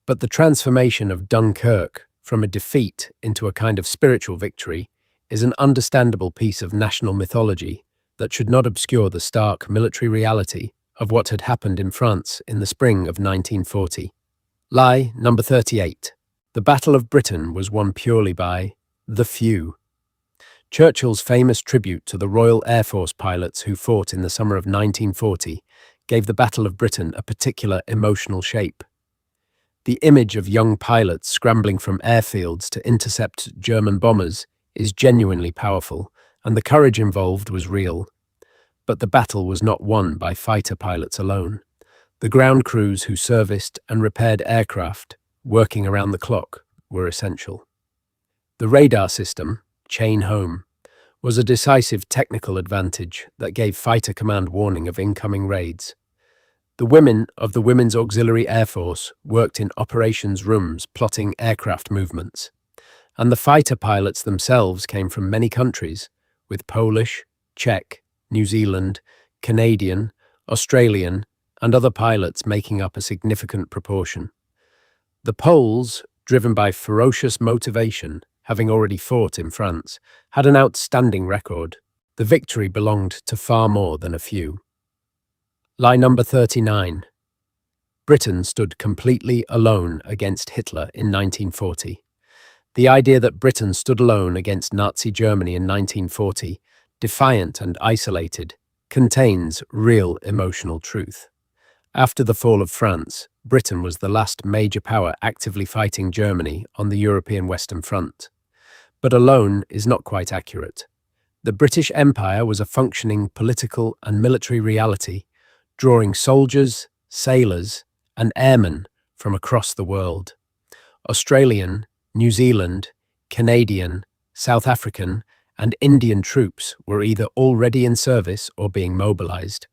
But the transformation of Dunkirk from a defeat into a kind of spiritual victory is an understandable piece of national mythology that should not obscure the stark military reality of what had happened in France in the spring of 1940. Lie number 38. The Battle of Britain was won purely by the few. Churchill's famous tribute to the Royal Air Force pilots who fought in the summer of 1940 gave the Battle of Britain a particular emotional shape. The image of young pilots scrambling from airfields to intercept German bombers is genuinely powerful, and the courage involved was real. But the battle was not won by fighter pilots alone. The ground crews who serviced and repaired aircraft, working around the clock, were essential. The radar system, chain home, was a decisive technical advantage that gave fighter command warning of incoming raids. The women of the Women's Auxiliary Air Force worked in operations rooms plotting aircraft movements, and the fighter pilots themselves came from many countries, with Polish, Czech, New Zealand, Canadian, Australian, and other pilots making up a significant proportion. The Poles, driven by ferocious motivation, having already fought in France, had an outstanding record. The victory belonged to far more than a few. Lie number 39. Britain stood completely alone against Hitler in 1940. The idea that Britain stood alone against Nazi Germany in 1940, defiant and isolated, contains real emotional truth. After the fall of France, Britain was the last major power actively fighting Germany on the European Western Front. But alone is not quite accurate. The British Empire was a functioning political and military reality, drawing soldiers, sailors, and airmen from across the world. Australian, New Zealand, Canadian, South African, and Indian troops were either already in service or being mobilized.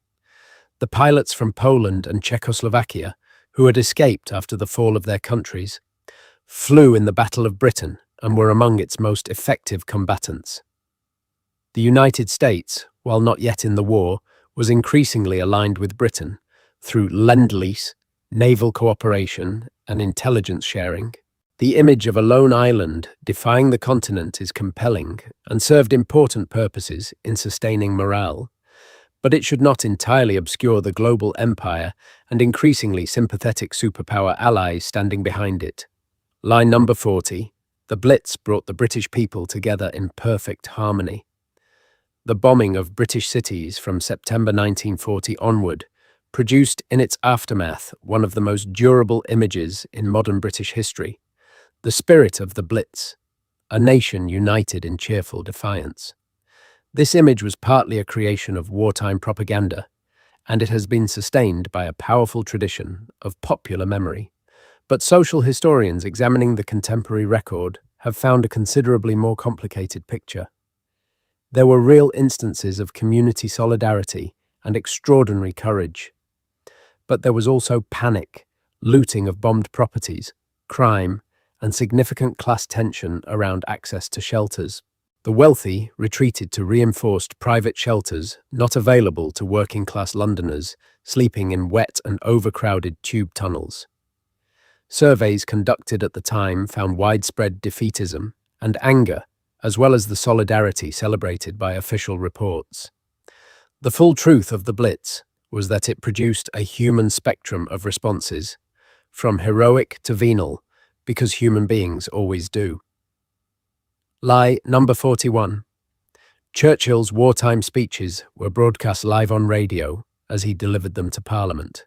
The pilots from Poland and Czechoslovakia, who had escaped after the fall of their countries, flew in the Battle of Britain and were among its most effective combatants. The United States, while not yet in the war, was increasingly aligned with Britain through Lend-Lease, naval cooperation, and intelligence sharing. The image of a lone island defying the continent is compelling and served important purposes in sustaining morale, but it should not entirely obscure the global empire and increasingly sympathetic superpower allies standing behind it. Line number 40. The Blitz brought the British people together in perfect harmony. The bombing of British cities from September 1940 onward produced in its aftermath one of the most durable images in modern British history. The spirit of the Blitz, a nation united in cheerful defiance. This image was partly a creation of wartime propaganda, and it has been sustained by a powerful tradition of popular memory. But social historians examining the contemporary record have found a considerably more complicated picture. There were real instances of community solidarity and extraordinary courage. But there was also panic, looting of bombed properties, crime, and significant class tension around access to shelters. The wealthy retreated to reinforced private shelters not available to working-class Londoners sleeping in wet and overcrowded tube tunnels. Surveys conducted at the time found widespread defeatism and anger, as well as the solidarity celebrated by official reports. The full truth of the Blitz was that it produced a human spectrum of responses, from heroic to venal, because human beings always do. Lie number 41. Churchill's wartime speeches were broadcast live on radio as he delivered them to Parliament.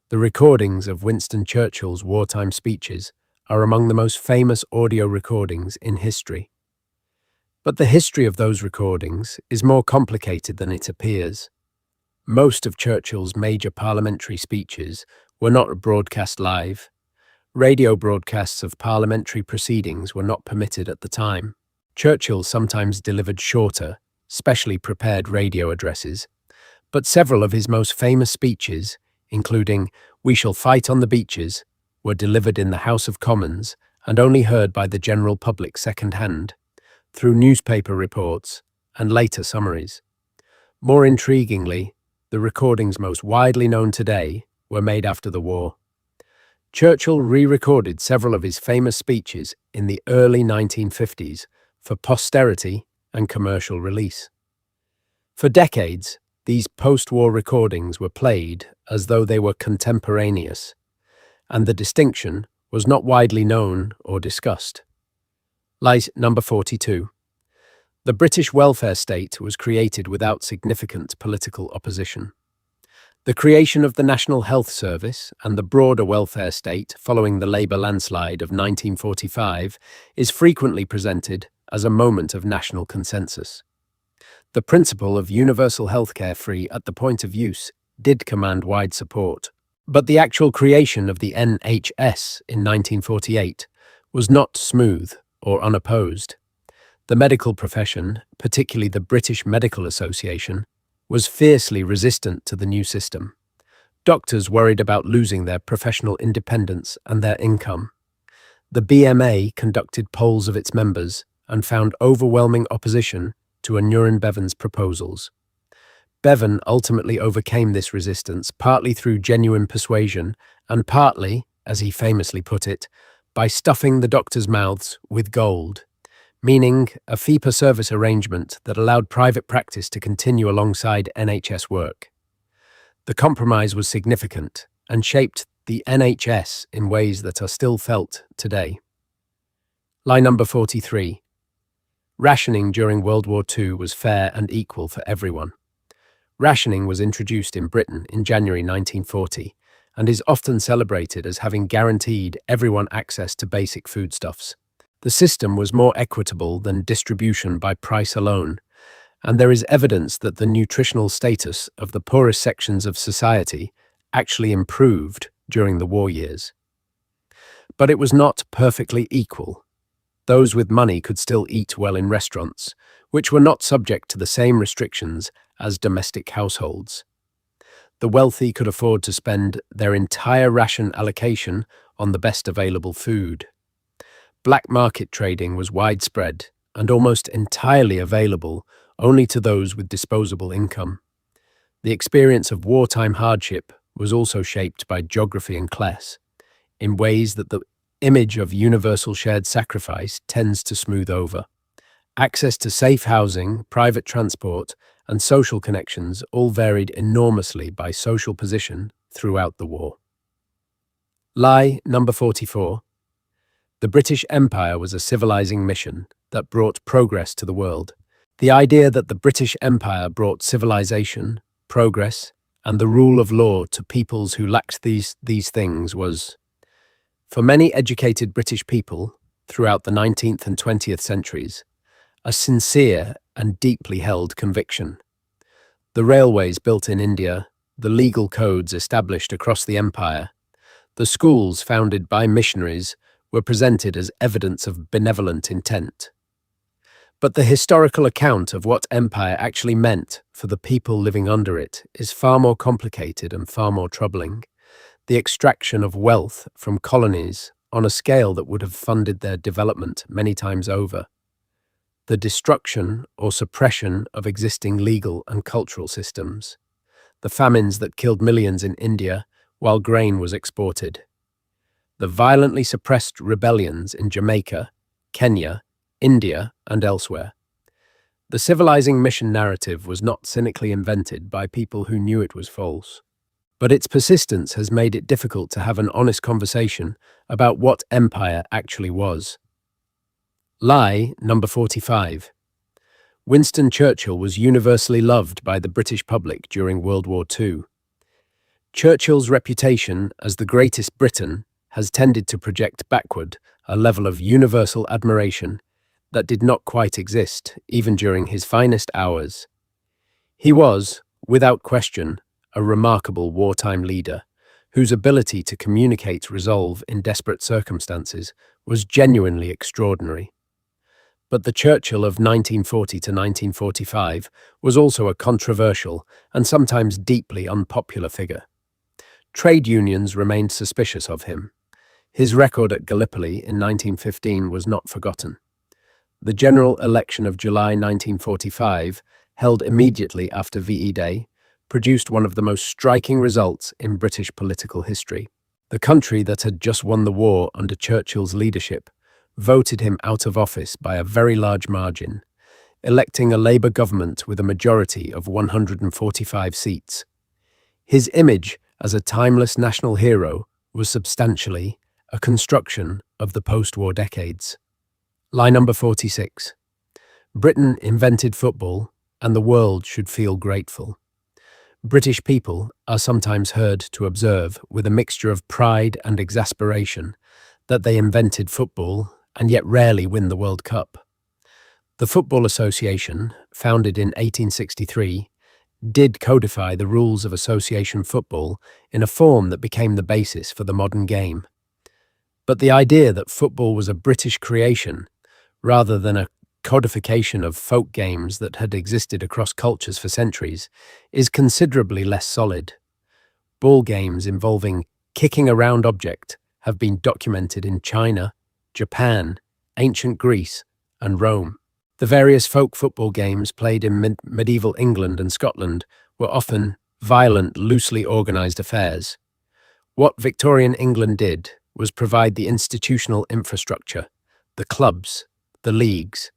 The recordings of Winston Churchill's wartime speeches are among the most famous audio recordings in history. But the history of those recordings is more complicated than it appears. Most of Churchill's major parliamentary speeches were not broadcast live. Radio broadcasts of parliamentary proceedings were not permitted at the time. Churchill sometimes delivered shorter, specially prepared radio addresses, but several of his most famous speeches, including "We Shall Fight on the Beaches," were delivered in the House of Commons and only heard by the general public second-hand, through newspaper reports and later summaries. More intriguingly, the recordings most widely known today were made after the war. Churchill re-recorded several of his famous speeches in the early 1950s for posterity and commercial release. For decades, these post-war recordings were played as though they were contemporaneous, and the distinction was not widely known or discussed. Lie number 42. The British welfare state was created without significant political opposition. The creation of the National Health Service and the broader welfare state following the Labour landslide of 1945 is frequently presented as a moment of national consensus. The principle of universal healthcare free at the point of use did command wide support, but the actual creation of the NHS in 1948 was not smooth or unopposed. The medical profession, particularly the British Medical Association, was fiercely resistant to the new system. Doctors worried about losing their professional independence and their income. The BMA conducted polls of its members and found overwhelming opposition to Aneurin Bevan's proposals. Bevan ultimately overcame this resistance partly through genuine persuasion and partly, as he famously put it, by stuffing the doctors' mouths with gold, meaning a fee-per-service arrangement that allowed private practice to continue alongside NHS work. The compromise was significant and shaped the NHS in ways that are still felt today. Lie number 43. Rationing during World War II was fair and equal for everyone. Rationing was introduced in Britain in January 1940 and is often celebrated as having guaranteed everyone access to basic foodstuffs. The system was more equitable than distribution by price alone, and there is evidence that the nutritional status of the poorest sections of society actually improved during the war years. But it was not perfectly equal. Those with money could still eat well in restaurants, which were not subject to the same restrictions as domestic households. The wealthy could afford to spend their entire ration allocation on the best available food. Black market trading was widespread and almost entirely available only to those with disposable income. The experience of wartime hardship was also shaped by geography and class, in ways that the image of universal shared sacrifice tends to smooth over. Access to safe housing, private transport, and social connections all varied enormously by social position throughout the war. Lie number 44. The British Empire was a civilizing mission that brought progress to the world. The idea that the British Empire brought civilization, progress, and the rule of law to peoples who lacked these things was, for many educated British people throughout the 19th and 20th centuries, a sincere and deeply held conviction. The railways built in India, the legal codes established across the empire, the schools founded by missionaries were presented as evidence of benevolent intent. But the historical account of what empire actually meant for the people living under it is far more complicated and far more troubling. The extraction of wealth from colonies on a scale that would have funded their development many times over. The destruction or suppression of existing legal and cultural systems. The famines that killed millions in India while grain was exported. The violently suppressed rebellions in Jamaica, Kenya, India, and elsewhere. The civilizing mission narrative was not cynically invented by people who knew it was false. But its persistence has made it difficult to have an honest conversation about what empire actually was. Lie number 45. Winston Churchill was universally loved by the British public during World War II. Churchill's reputation as the greatest Briton has tended to project backward a level of universal admiration that did not quite exist even during his finest hours. He was, without question, a remarkable wartime leader whose ability to communicate resolve in desperate circumstances was genuinely extraordinary. But the Churchill of 1940 to 1945 was also a controversial and sometimes deeply unpopular figure. Trade unions remained suspicious of him. His record at Gallipoli in 1915 was not forgotten. The general election of July 1945, held immediately after VE Day, produced one of the most striking results in British political history. The country that had just won the war under Churchill's leadership voted him out of office by a very large margin, electing a Labour government with a majority of 145 seats. His image as a timeless national hero was substantially a construction of the post-war decades. Lie number 46. Britain invented football, and the world should feel grateful. British people are sometimes heard to observe with a mixture of pride and exasperation that they invented football and yet rarely win the World Cup. The Football Association, founded in 1863, did codify the rules of association football in a form that became the basis for the modern game. But the idea that football was a British creation, rather than a codification of folk games that had existed across cultures for centuries, is considerably less solid. Ball games involving kicking a round object have been documented in China, Japan, ancient Greece, and Rome. The various folk football games played in medieval England and Scotland were often violent, loosely organised affairs. What Victorian England did was provide the institutional infrastructure, the clubs, the leagues,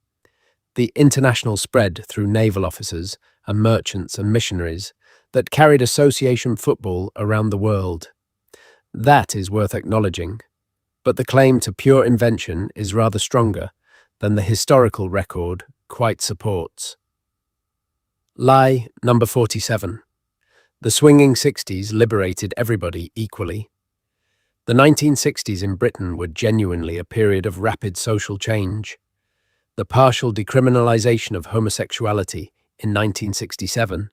the international spread through naval officers and merchants and missionaries that carried association football around the world. That is worth acknowledging, but the claim to pure invention is rather stronger than the historical record quite supports. Lie number 47. The swinging 60s liberated everybody equally. The 1960s in Britain were genuinely a period of rapid social change. The partial decriminalisation of homosexuality in 1967,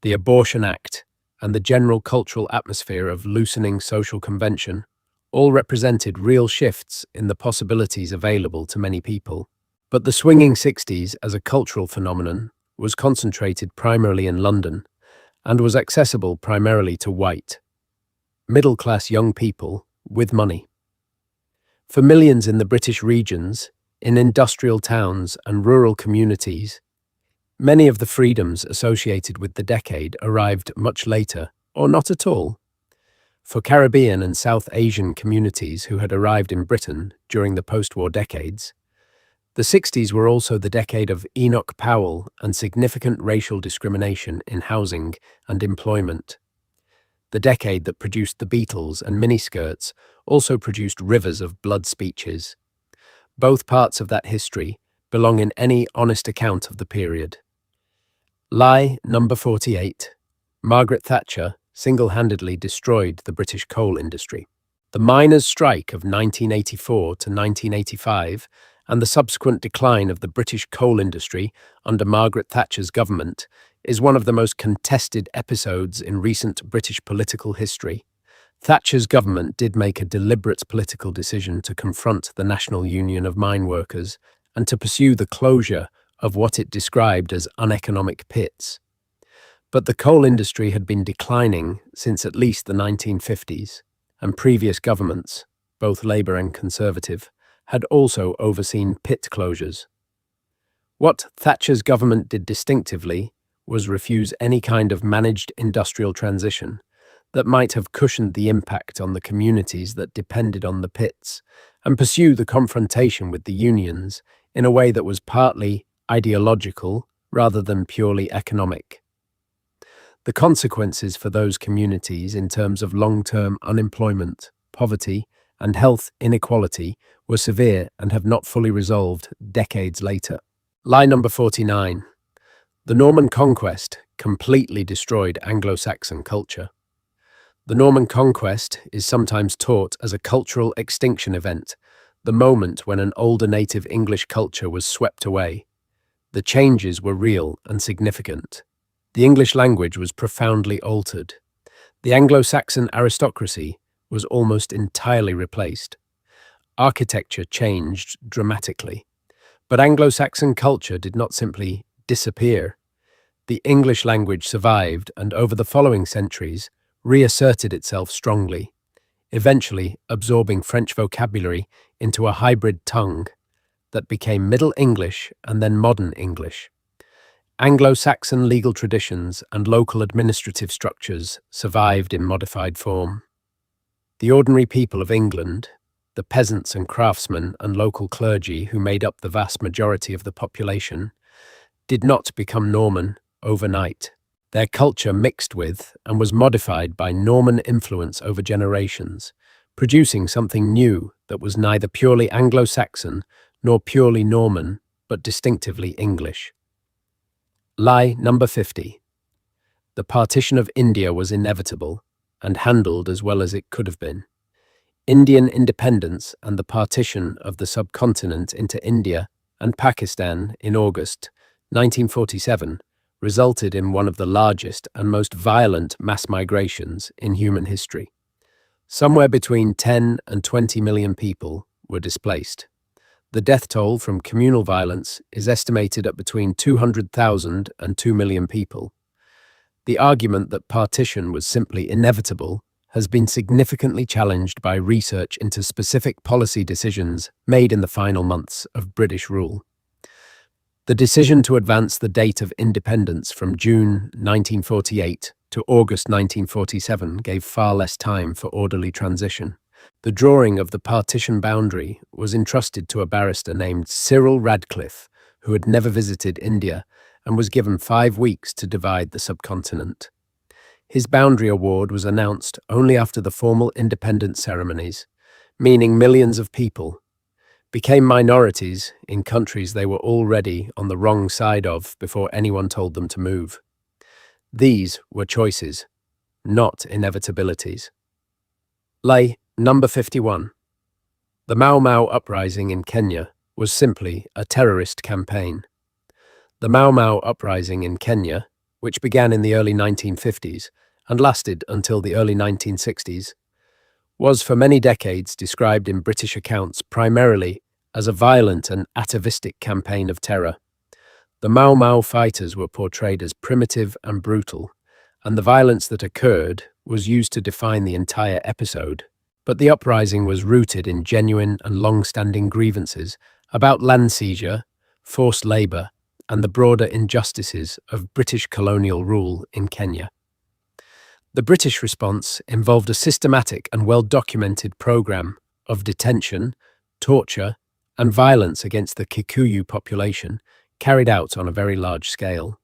the Abortion Act, and the general cultural atmosphere of loosening social convention all represented real shifts in the possibilities available to many people. But the swinging 60s as a cultural phenomenon was concentrated primarily in London and was accessible primarily to white, middle-class young people with money. For millions in the British regions, in industrial towns and rural communities, many of the freedoms associated with the decade arrived much later, or not at all. For Caribbean and South Asian communities who had arrived in Britain during the post-war decades, the 60s were also the decade of Enoch Powell and significant racial discrimination in housing and employment. The decade that produced the Beatles and miniskirts also produced rivers of blood speeches. Both parts of that history belong in any honest account of the period. Lie number 48. Margaret Thatcher single-handedly destroyed the British coal industry. The miners' strike of 1984 to 1985 and the subsequent decline of the British coal industry under Margaret Thatcher's government is one of the most contested episodes in recent British political history. Thatcher's government did make a deliberate political decision to confront the National Union of Mine Workers and to pursue the closure of what it described as uneconomic pits. But the coal industry had been declining since at least the 1950s, and previous governments, both Labour and Conservative, had also overseen pit closures. What Thatcher's government did distinctively was refuse any kind of managed industrial transition that might have cushioned the impact on the communities that depended on the pits, and pursue the confrontation with the unions in a way that was partly ideological rather than purely economic. The consequences for those communities in terms of long-term unemployment, poverty, and health inequality were severe and have not fully resolved decades later. Lie number 49. The Norman conquest completely destroyed Anglo-Saxon culture. The Norman conquest is sometimes taught as a cultural extinction event, the moment when an older native English culture was swept away. The changes were real and significant. The English language was profoundly altered. The Anglo-Saxon aristocracy was almost entirely replaced. Architecture changed dramatically. But Anglo-Saxon culture did not simply disappear. The English language survived and over the following centuries reasserted itself strongly, eventually absorbing French vocabulary into a hybrid tongue that became Middle English and then Modern English. Anglo-Saxon legal traditions and local administrative structures survived in modified form. The ordinary people of England, the peasants and craftsmen and local clergy who made up the vast majority of the population, did not become Norman overnight. Their culture mixed with and was modified by Norman influence over generations, producing something new that was neither purely Anglo-Saxon nor purely Norman, but distinctively English. Lie number 50. The partition of India was inevitable and handled as well as it could have been. Indian independence and the partition of the subcontinent into India and Pakistan in August 1947 resulted in one of the largest and most violent mass migrations in human history. Somewhere between 10 and 20 million people were displaced. The death toll from communal violence is estimated at between 200,000 and 2 million people. The argument that partition was simply inevitable has been significantly challenged by research into specific policy decisions made in the final months of British rule. The decision to advance the date of independence from June 1948 to August 1947 gave far less time for orderly transition. The drawing of the partition boundary was entrusted to a barrister named Cyril Radcliffe, who had never visited India and was given 5 weeks to divide the subcontinent. His boundary award was announced only after the formal independence ceremonies, meaning millions of people became minorities in countries they were already on the wrong side of before anyone told them to move. These were choices, not inevitabilities. Lie number 51. The Mau Mau uprising in Kenya was simply a terrorist campaign. The Mau Mau uprising in Kenya, which began in the early 1950s and lasted until the early 1960s, was for many decades described in British accounts primarily as a violent and atavistic campaign of terror. The Mau Mau fighters were portrayed as primitive and brutal, and the violence that occurred was used to define the entire episode. But the uprising was rooted in genuine and long-standing grievances about land seizure, forced labour, and the broader injustices of British colonial rule in Kenya. The British response involved a systematic and well-documented program of detention, torture, and violence against the Kikuyu population carried out on a very large scale.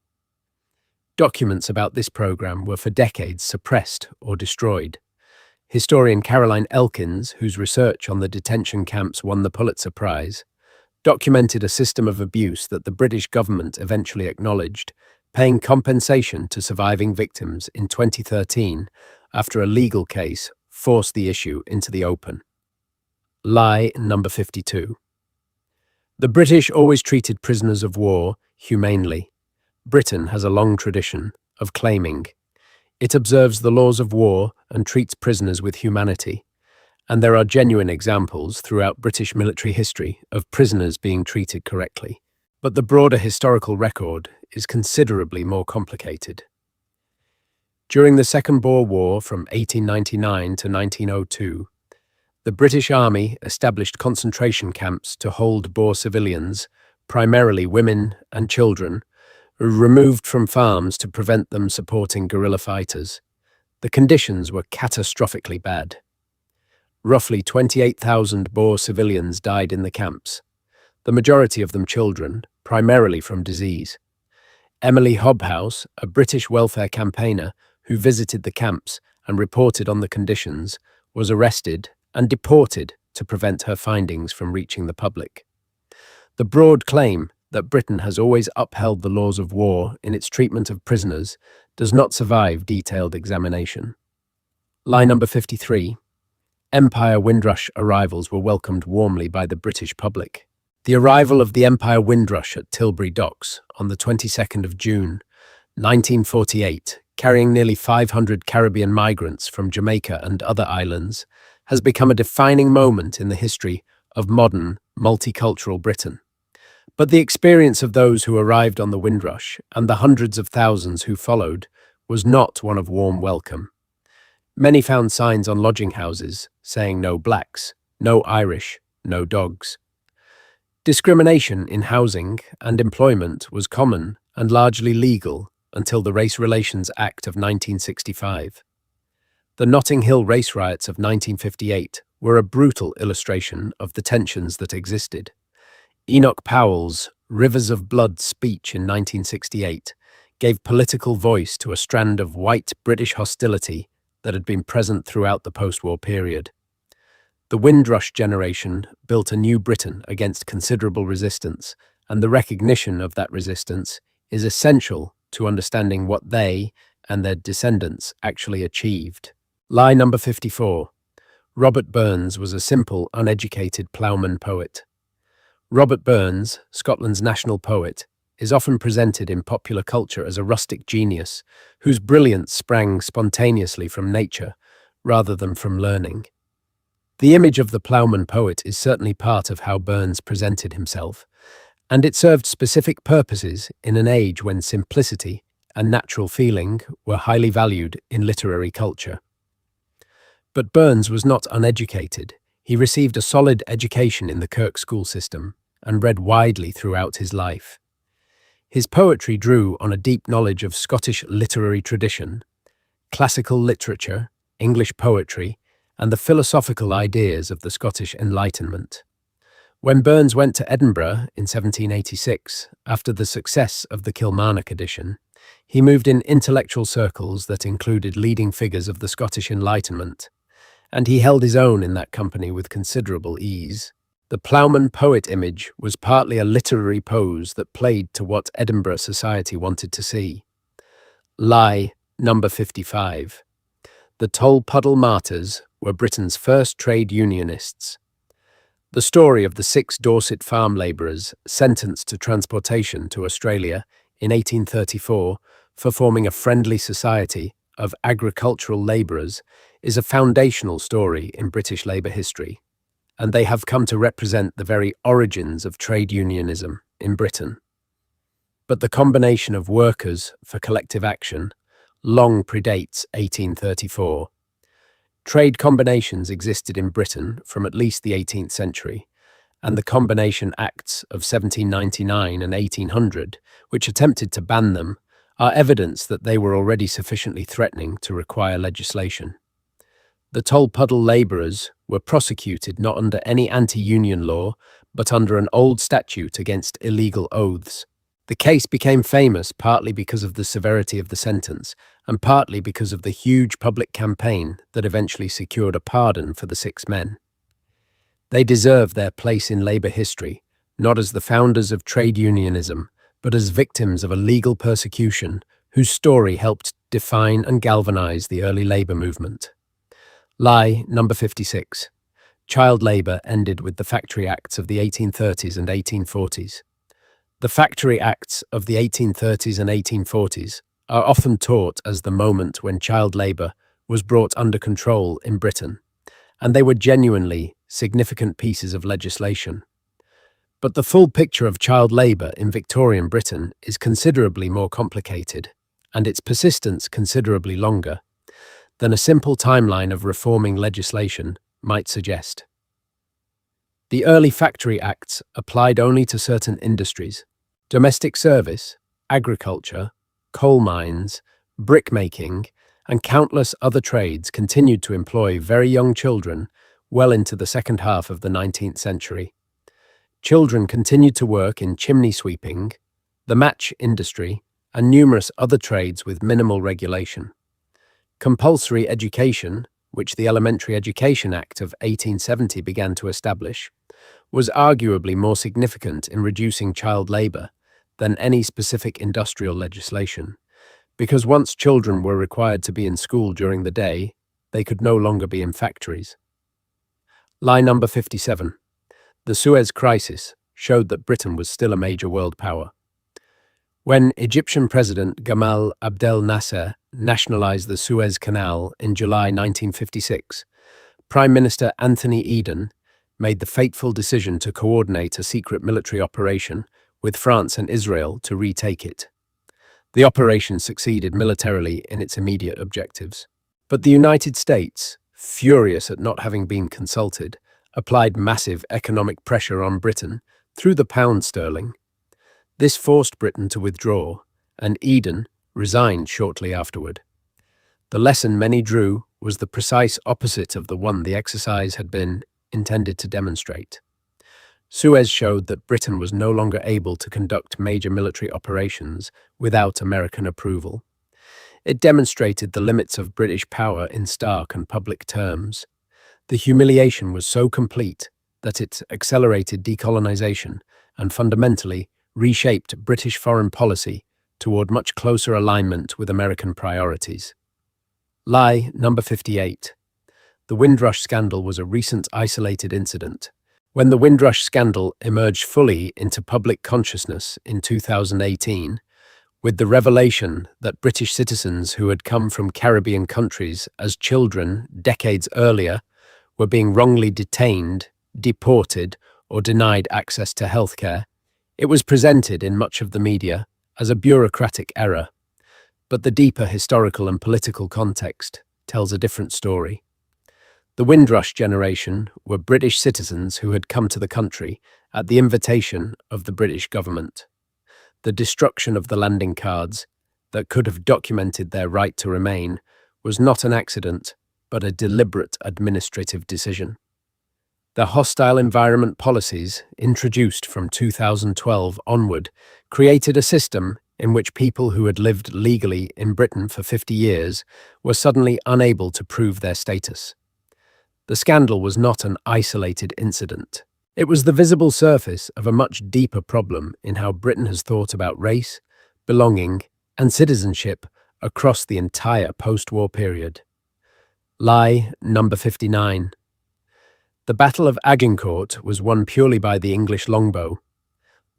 Documents about this program were for decades suppressed or destroyed. Historian Caroline Elkins, whose research on the detention camps won the Pulitzer Prize, documented a system of abuse that the British government eventually acknowledged, paying compensation to surviving victims in 2013 after a legal case forced the issue into the open. Lie number 52. The British always treated prisoners of war humanely. Britain has a long tradition of claiming it observes the laws of war and treats prisoners with humanity, and there are genuine examples throughout British military history of prisoners being treated correctly. But the broader historical record is considerably more complicated. During the Second Boer War from 1899 to 1902, the British Army established concentration camps to hold Boer civilians, primarily women and children, removed from farms to prevent them supporting guerrilla fighters. The conditions were catastrophically bad. Roughly 28,000 Boer civilians died in the camps, the majority of them children, primarily from disease. Emily Hobhouse, a British welfare campaigner who visited the camps and reported on the conditions, was arrested and deported to prevent her findings from reaching the public. The broad claim that Britain has always upheld the laws of war in its treatment of prisoners does not survive detailed examination. Lie number 53. Empire Windrush arrivals were welcomed warmly by the British public. The arrival of the Empire Windrush at Tilbury Docks on the 22nd of June, 1948, carrying nearly 500 Caribbean migrants from Jamaica and other islands, has become a defining moment in the history of modern, multicultural Britain. But the experience of those who arrived on the Windrush and the hundreds of thousands who followed was not one of warm welcome. Many found signs on lodging houses saying no blacks, no Irish, no dogs. Discrimination in housing and employment was common and largely legal until the Race Relations Act of 1965. The Notting Hill race riots of 1958 were a brutal illustration of the tensions that existed. Enoch Powell's Rivers of Blood speech in 1968 gave political voice to a strand of white British hostility that had been present throughout the post-war period. The Windrush generation built a new Britain against considerable resistance, and the recognition of that resistance is essential to understanding what they and their descendants actually achieved. Lie number 54. Robert Burns was a simple, uneducated ploughman poet. Robert Burns, Scotland's national poet, is often presented in popular culture as a rustic genius whose brilliance sprang spontaneously from nature rather than from learning. The image of the ploughman poet is certainly part of how Burns presented himself, and it served specific purposes in an age when simplicity and natural feeling were highly valued in literary culture. But Burns was not uneducated. He received a solid education in the Kirk school system and read widely throughout his life. His poetry drew on a deep knowledge of Scottish literary tradition, classical literature, English poetry, and the philosophical ideas of the Scottish Enlightenment. When Burns went to Edinburgh in 1786, after the success of the Kilmarnock edition, he moved in intellectual circles that included leading figures of the Scottish Enlightenment, and he held his own in that company with considerable ease. The ploughman poet image was partly a literary pose that played to what Edinburgh society wanted to see. Lie number 55. The Tolpuddle Martyrs were Britain's first trade unionists. The story of the 6 Dorset farm labourers sentenced to transportation to Australia in 1834 for forming a friendly society of agricultural labourers is a foundational story in British labour history, and they have come to represent the very origins of trade unionism in Britain. But the combination of workers for collective action long predates 1834. Trade combinations existed in Britain from at least the 18th century, and the Combination Acts of 1799 and 1800, which attempted to ban them, are evidence that they were already sufficiently threatening to require legislation. The Tolpuddle labourers were prosecuted not under any anti-union law, but under an old statute against illegal oaths. The case became famous partly because of the severity of the sentence, and partly because of the huge public campaign that eventually secured a pardon for the 6 men. They deserve their place in labour history, not as the founders of trade unionism, but as victims of a legal persecution whose story helped define and galvanise the early labour movement. Lie number 56. Child labour ended with the Factory Acts of the 1830s and 1840s. The Factory Acts of the 1830s and 1840s are often taught as the moment when child labour was brought under control in Britain, and they were genuinely significant pieces of legislation. But the full picture of child labour in Victorian Britain is considerably more complicated, and its persistence considerably longer, than a simple timeline of reforming legislation might suggest. The early Factory Acts applied only to certain industries. Domestic service, agriculture, coal mines, brickmaking, and countless other trades continued to employ very young children well into the second half of the 19th century. Children continued to work in chimney sweeping, the match industry, and numerous other trades with minimal regulation. Compulsory education, which the Elementary Education Act of 1870 began to establish, was arguably more significant in reducing child labour than any specific industrial legislation, because once children were required to be in school during the day, they could no longer be in factories. Lie number 57. The Suez Crisis showed that Britain was still a major world power. When Egyptian President Gamal Abdel Nasser nationalized the Suez Canal in July 1956, Prime Minister Anthony Eden made the fateful decision to coordinate a secret military operation with France and Israel to retake it. The operation succeeded militarily in its immediate objectives. But the United States, furious at not having been consulted, applied massive economic pressure on Britain through the pound sterling. This forced Britain to withdraw, and Eden resigned shortly afterward. The lesson many drew was the precise opposite of the one the exercise had been intended to demonstrate. Suez showed that Britain was no longer able to conduct major military operations without American approval. It demonstrated the limits of British power in stark and public terms. The humiliation was so complete that it accelerated decolonization and fundamentally reshaped British foreign policy toward much closer alignment with American priorities. Lie number 58. The Windrush scandal was a recent isolated incident. When the Windrush scandal emerged fully into public consciousness in 2018, with the revelation that British citizens who had come from Caribbean countries as children decades earlier were being wrongly detained, deported, or denied access to healthcare, it was presented in much of the media as a bureaucratic error. But the deeper historical and political context tells a different story. The Windrush generation were British citizens who had come to the country at the invitation of the British government. The destruction of the landing cards that could have documented their right to remain was not an accident, but a deliberate administrative decision. The hostile environment policies introduced from 2012 onward created a system in which people who had lived legally in Britain for 50 years were suddenly unable to prove their status. The scandal was not an isolated incident. It was the visible surface of a much deeper problem in how Britain has thought about race, belonging, and citizenship across the entire post-war period. Lie number 59. The Battle of Agincourt was won purely by the English longbow.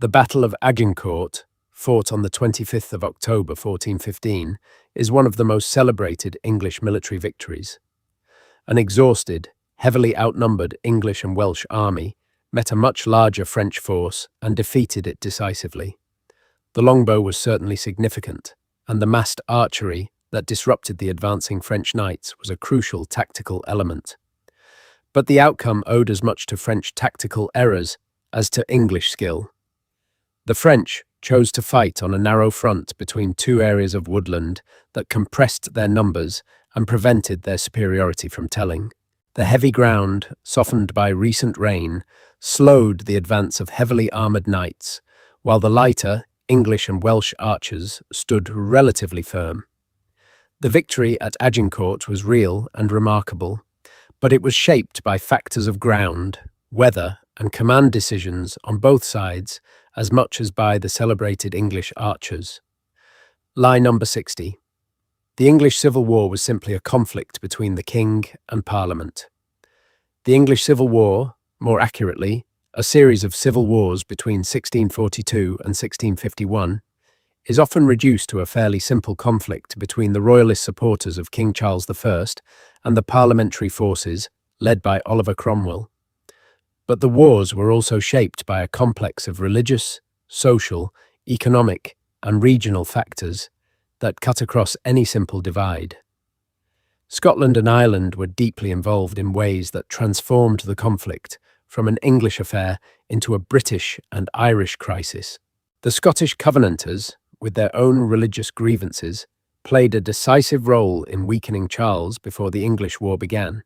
The Battle of Agincourt, fought on the 25th of October 1415, is one of the most celebrated English military victories. An exhausted, heavily outnumbered English and Welsh army met a much larger French force and defeated it decisively. The longbow was certainly significant, and the massed archery that disrupted the advancing French knights was a crucial tactical element. But the outcome owed as much to French tactical errors as to English skill. The French chose to fight on a narrow front between two areas of woodland that compressed their numbers and prevented their superiority from telling. The heavy ground, softened by recent rain, slowed the advance of heavily armoured knights, while the lighter English and Welsh archers stood relatively firm. The victory at Agincourt was real and remarkable, but it was shaped by factors of ground, weather, and command decisions on both sides as much as by the celebrated English archers. Lie number 60. The English Civil War was simply a conflict between the King and Parliament. The English Civil War, more accurately, a series of civil wars between 1642 and 1651, is often reduced to a fairly simple conflict between the royalist supporters of King Charles I and the parliamentary forces led by Oliver Cromwell. But the wars were also shaped by a complex of religious, social, economic, and regional factors that cut across any simple divide. Scotland and Ireland were deeply involved in ways that transformed the conflict from an English affair into a British and Irish crisis. The Scottish Covenanters, with their own religious grievances, played a decisive role in weakening Charles before the English War began.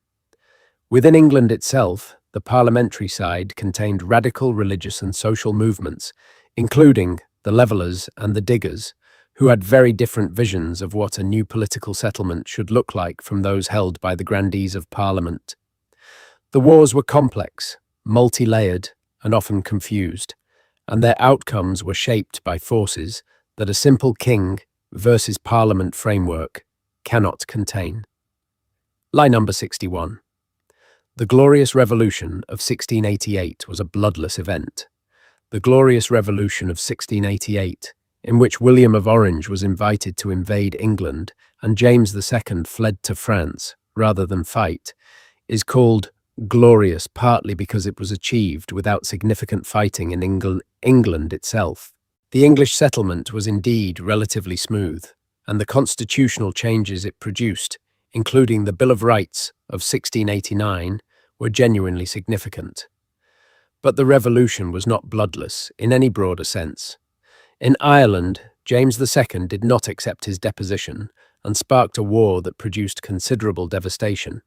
Within England itself, the parliamentary side contained radical religious and social movements, including the Levellers and the Diggers, who had very different visions of what a new political settlement should look like from those held by the grandees of Parliament. The wars were complex, multi-layered, and often confused, and their outcomes were shaped by forces that a simple king versus Parliament framework cannot contain. Lie number 61. The Glorious Revolution of 1688 was a bloodless event. The Glorious Revolution of 1688, in which William of Orange was invited to invade England and James II fled to France rather than fight, is called glorious partly because it was achieved without significant fighting in England itself. The English settlement was indeed relatively smooth, and the constitutional changes it produced, including the Bill of Rights of 1689, were genuinely significant. But the revolution was not bloodless in any broader sense. In Ireland, James II did not accept his deposition and sparked a war that produced considerable devastation.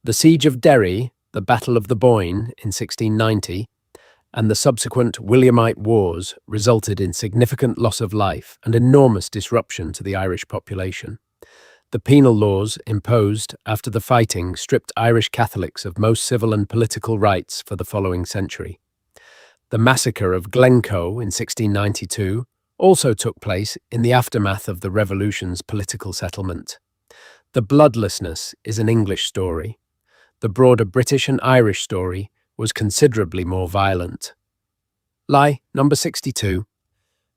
The Siege of Derry, the Battle of the Boyne in 1690, and the subsequent Williamite Wars resulted in significant loss of life and enormous disruption to the Irish population. The penal laws imposed after the fighting stripped Irish Catholics of most civil and political rights for the following century. The massacre of Glencoe in 1692 also took place in the aftermath of the Revolution's political settlement. The bloodlessness is an English story. The broader British and Irish story was considerably more violent. Lie number 62.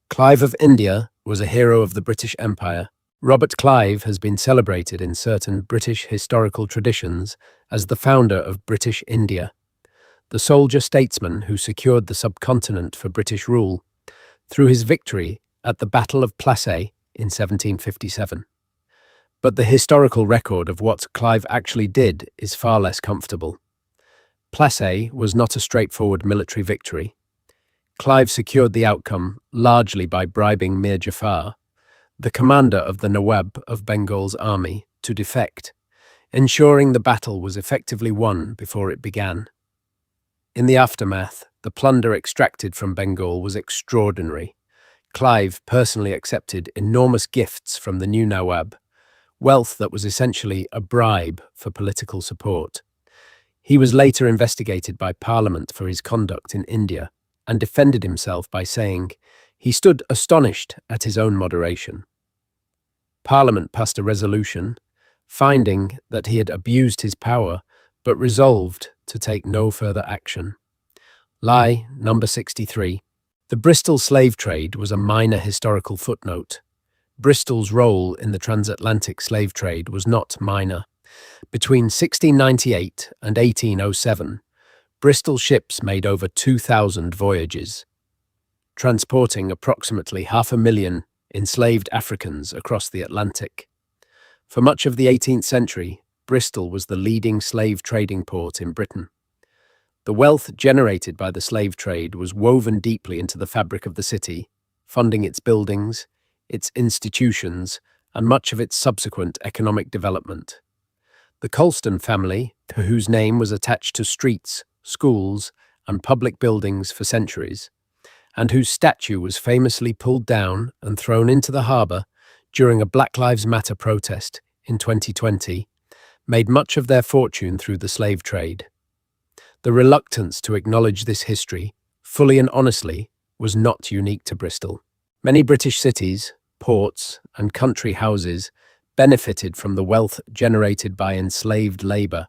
Clive of India was a hero of the British Empire. Robert Clive has been celebrated in certain British historical traditions as the founder of British India, the soldier-statesman who secured the subcontinent for British rule through his victory at the Battle of Plassey in 1757. But the historical record of what Clive actually did is far less comfortable. Plassey was not a straightforward military victory. Clive secured the outcome largely by bribing Mir Jafar, the commander of the Nawab of Bengal's army, to defect, ensuring the battle was effectively won before it began. In the aftermath, the plunder extracted from Bengal was extraordinary. Clive personally accepted enormous gifts from the new Nawab, wealth that was essentially a bribe for political support. He was later investigated by Parliament for his conduct in India and defended himself by saying he stood astonished at his own moderation. Parliament passed a resolution, finding that he had abused his power, but resolved to take no further action. Lie number 63. The Bristol slave trade was a minor historical footnote. Bristol's role in the transatlantic slave trade was not minor. Between 1698 and 1807, Bristol ships made over 2,000 voyages, transporting approximately 500,000 enslaved Africans across the Atlantic. For much of the 18th century, Bristol was the leading slave trading port in Britain. The wealth generated by the slave trade was woven deeply into the fabric of the city, funding its buildings, its institutions, and much of its subsequent economic development. The Colston family, to whose name was attached to streets, schools, and public buildings for centuries, and whose statue was famously pulled down and thrown into the harbour during a Black Lives Matter protest in 2020, made much of their fortune through the slave trade. The reluctance to acknowledge this history, fully and honestly, was not unique to Bristol. Many British cities, ports, and country houses benefited from the wealth generated by enslaved labour,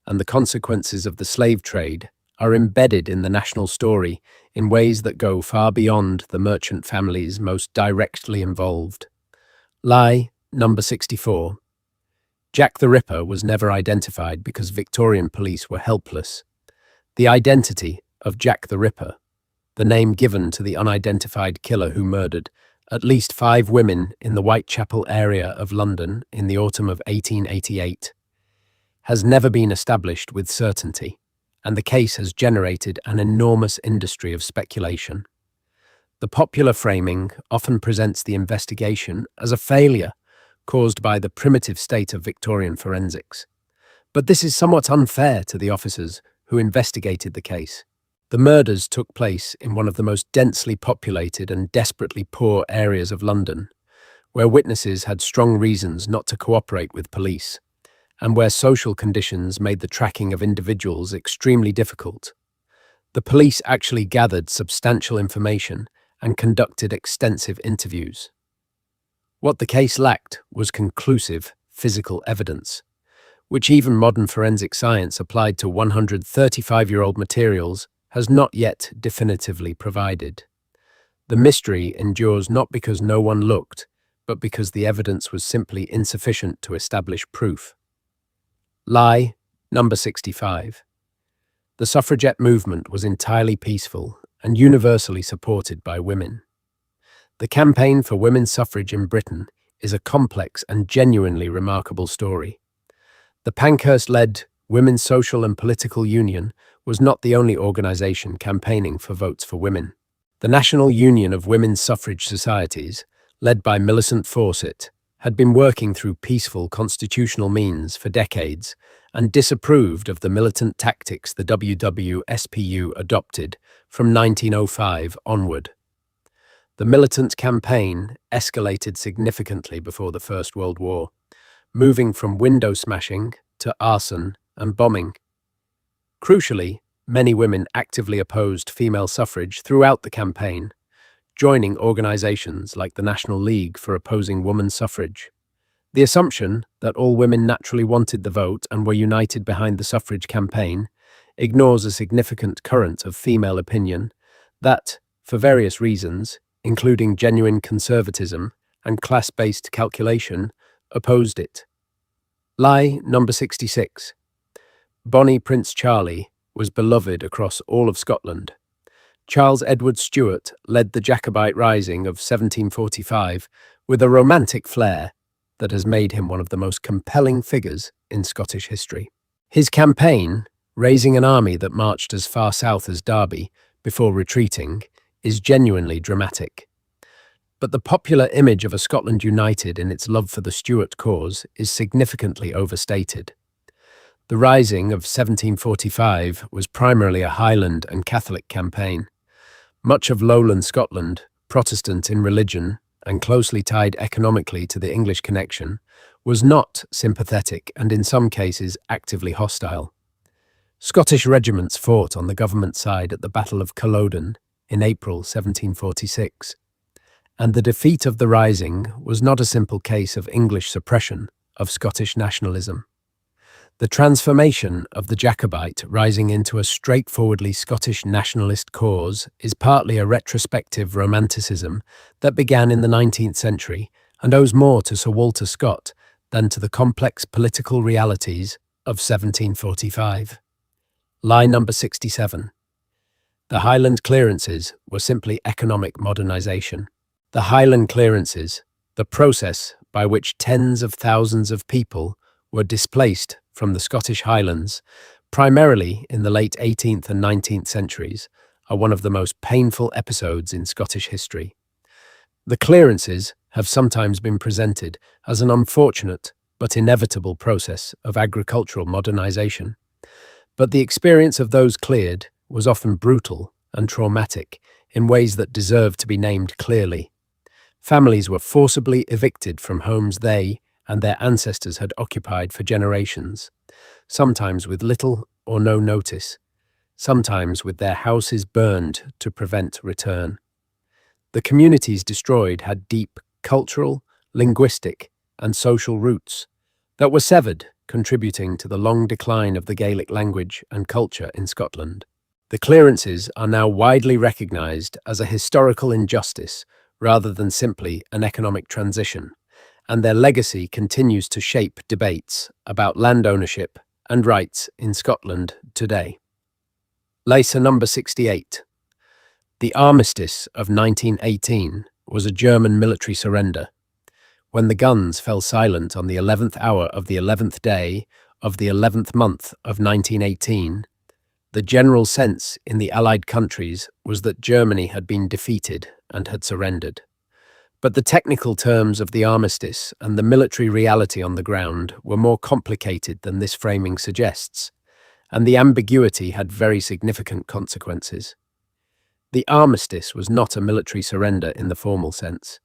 and the consequences of the slave trade are embedded in the national story in ways that go far beyond the merchant families most directly involved. Lie number 64. Jack the Ripper was never identified because Victorian police were helpless. The identity of Jack the Ripper, the name given to the unidentified killer who murdered at least 5 women in the Whitechapel area of London in the autumn of 1888, has never been established with certainty, and the case has generated an enormous industry of speculation. The popular framing often presents the investigation as a failure caused by the primitive state of Victorian forensics, but this is somewhat unfair to the officers who investigated the case. The murders took place in one of the most densely populated and desperately poor areas of London, where witnesses had strong reasons not to cooperate with police, and where social conditions made the tracking of individuals extremely difficult. The police actually gathered substantial information and conducted extensive interviews. What the case lacked was conclusive physical evidence, which even modern forensic science applied to 135-year-old materials has not yet definitively provided. The mystery endures not because no one looked, but because the evidence was simply insufficient to establish proof. Lie number 65. The suffragette movement was entirely peaceful and universally supported by women. The campaign for women's suffrage in Britain is a complex and genuinely remarkable story. The Pankhurst-led Women's Social and Political Union was not the only organisation campaigning for votes for women. The National Union of Women's Suffrage Societies, led by Millicent Fawcett, had been working through peaceful constitutional means for decades and disapproved of the militant tactics the WWSPU adopted from 1905 onward. The militant campaign escalated significantly before the First World War, moving from window smashing to arson and bombing. Crucially, many women actively opposed female suffrage throughout the campaign, joining organizations like the National League for Opposing Woman Suffrage. The assumption that all women naturally wanted the vote and were united behind the suffrage campaign ignores a significant current of female opinion that, for various reasons, including genuine conservatism and class-based calculation, opposed it. Lie number 66. Bonnie Prince Charlie was beloved across all of Scotland. Charles Edward Stuart led the Jacobite Rising of 1745 with a romantic flair that has made him one of the most compelling figures in Scottish history. His campaign, raising an army that marched as far south as Derby before retreating, is genuinely dramatic. But the popular image of a Scotland united in its love for the Stuart cause is significantly overstated. The Rising of 1745 was primarily a Highland and Catholic campaign. Much of lowland Scotland, Protestant in religion and closely tied economically to the English connection, was not sympathetic and in some cases actively hostile. Scottish regiments fought on the government side at the Battle of Culloden in April 1746. And the defeat of the Rising was not a simple case of English suppression of Scottish nationalism. The transformation of the Jacobite Rising into a straightforwardly Scottish nationalist cause is partly a retrospective romanticism that began in the 19th century and owes more to Sir Walter Scott than to the complex political realities of 1745. Lie number 67. The Highland clearances were simply economic modernisation. The Highland clearances, the process by which tens of thousands of people were displaced from the Scottish Highlands, primarily in the late 18th and 19th centuries, are one of the most painful episodes in Scottish history. The clearances have sometimes been presented as an unfortunate but inevitable process of agricultural modernisation. But the experience of those cleared was often brutal and traumatic in ways that deserve to be named clearly. Families were forcibly evicted from homes they and their ancestors had occupied for generations, sometimes with little or no notice, sometimes with their houses burned to prevent return. The communities destroyed had deep cultural, linguistic, and social roots that were severed, contributing to the long decline of the Gaelic language and culture in Scotland. The clearances are now widely recognised as a historical injustice rather than simply an economic transition, and their legacy continues to shape debates about land ownership and rights in Scotland today. Lesson number 68. The Armistice of 1918 was a German military surrender. When the guns fell silent on the 11th hour of the 11th day of the 11th month of 1918, the general sense in the Allied countries was that Germany had been defeated and had surrendered. But the technical terms of the armistice and the military reality on the ground were more complicated than this framing suggests, and the ambiguity had very significant consequences. The armistice was not a military surrender in the formal sense.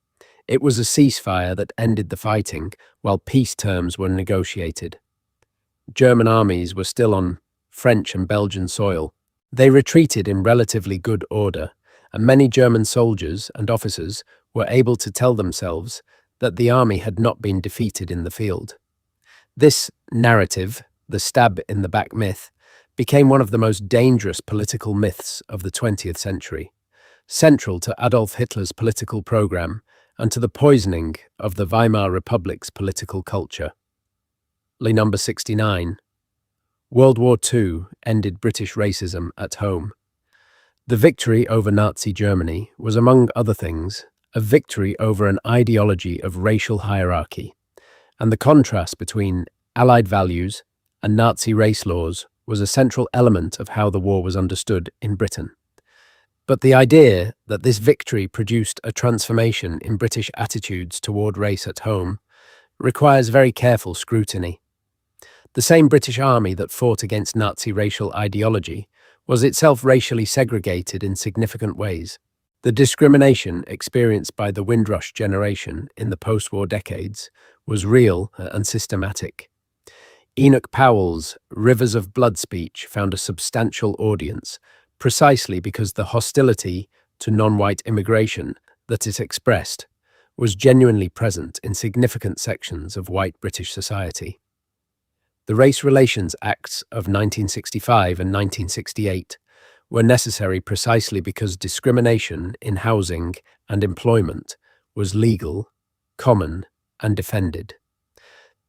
It was a ceasefire that ended the fighting while peace terms were negotiated. German armies were still on French and Belgian soil. They retreated in relatively good order, and many German soldiers and officers were able to tell themselves that the army had not been defeated in the field. This narrative, the stab in the back myth, became one of the most dangerous political myths of the 20th century, central to Adolf Hitler's political program and to the poisoning of the Weimar Republic's political culture. Number 69. World War II ended British racism at home. The victory over Nazi Germany was, among other things, a victory over an ideology of racial hierarchy, and the contrast between Allied values and Nazi race laws was a central element of how the war was understood in Britain. But the idea that this victory produced a transformation in British attitudes toward race at home requires very careful scrutiny. The same British army that fought against Nazi racial ideology was itself racially segregated in significant ways. The discrimination experienced by the Windrush generation in the post-war decades was real and systematic. Enoch Powell's Rivers of Blood speech found a substantial audience precisely because the hostility to non-white immigration that it expressed was genuinely present in significant sections of white British society. The Race Relations Acts of 1965 and 1968 were necessary precisely because discrimination in housing and employment was legal, common, and defended.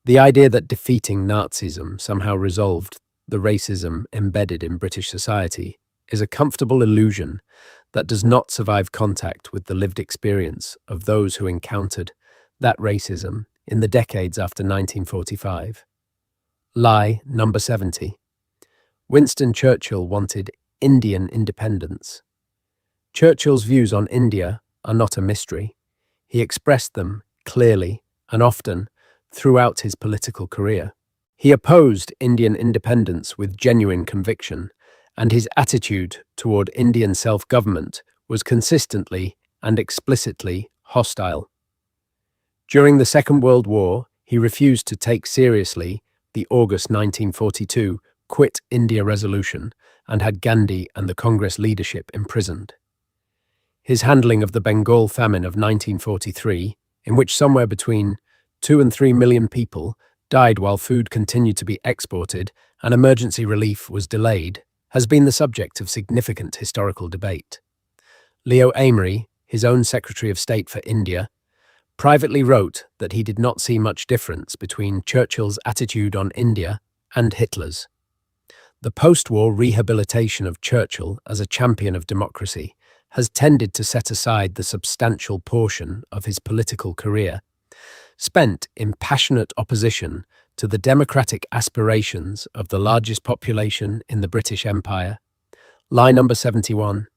The idea that defeating Nazism somehow resolved the racism embedded in British society is a comfortable illusion that does not survive contact with the lived experience of those who encountered that racism in the decades after 1945. Lie number 70. Winston Churchill wanted Indian independence. Churchill's views on India are not a mystery. He expressed them clearly and often throughout his political career. He opposed Indian independence with genuine conviction, and his attitude toward Indian self-government was consistently and explicitly hostile. During the Second World War, he refused to take seriously the August 1942 Quit India resolution and had Gandhi and the Congress leadership imprisoned. His handling of the Bengal famine of 1943, in which somewhere between 2 and 3 million people died while food continued to be exported and emergency relief was delayed, has been the subject of significant historical debate. Leo Amery, his own Secretary of State for India, privately wrote that he did not see much difference between Churchill's attitude on India and Hitler's. The post-war rehabilitation of Churchill as a champion of democracy has tended to set aside the substantial portion of his political career spent in passionate opposition to the democratic aspirations of the largest population in the British Empire. Lie number 71.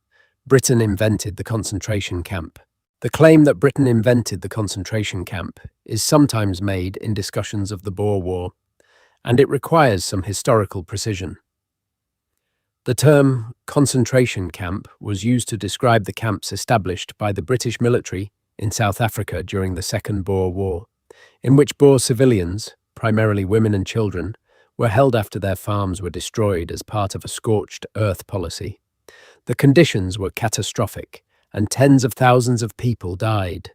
Britain invented the concentration camp. The claim that Britain invented the concentration camp is sometimes made in discussions of the Boer War, and it requires some historical precision. The term concentration camp was used to describe the camps established by the British military in South Africa during the Second Boer War, in which Boer civilians, primarily women and children, were held after their farms were destroyed as part of a scorched earth policy. The conditions were catastrophic, and tens of thousands of people died.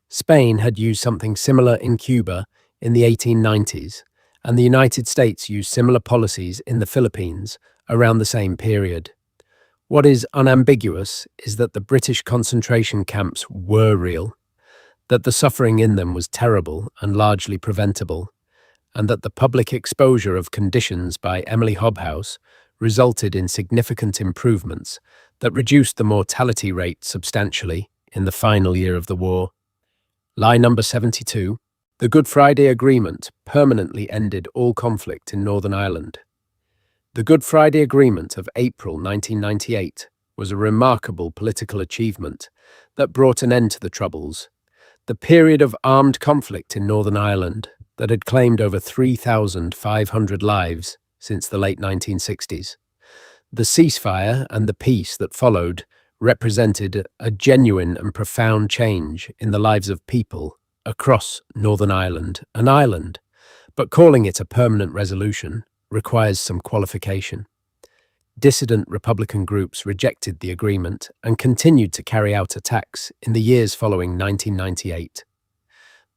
Spain had used something similar in Cuba in the 1890s, and the United States used similar policies in the Philippines around the same period. What is unambiguous is that the British concentration camps were real, that the suffering in them was terrible and largely preventable, and that the public exposure of conditions by Emily Hobhouse resulted in significant improvements that reduced the mortality rate substantially in the final year of the war. Lie number 72. The Good Friday Agreement permanently ended all conflict in Northern Ireland. The Good Friday Agreement of April 1998 was a remarkable political achievement that brought an end to the Troubles, the period of armed conflict in Northern Ireland that had claimed over 3,500 lives since the late 1960s. The ceasefire and the peace that followed represented a genuine and profound change in the lives of people across Northern Ireland, an island, but calling it a permanent resolution requires some qualification. Dissident Republican groups rejected the agreement and continued to carry out attacks in the years following 1998.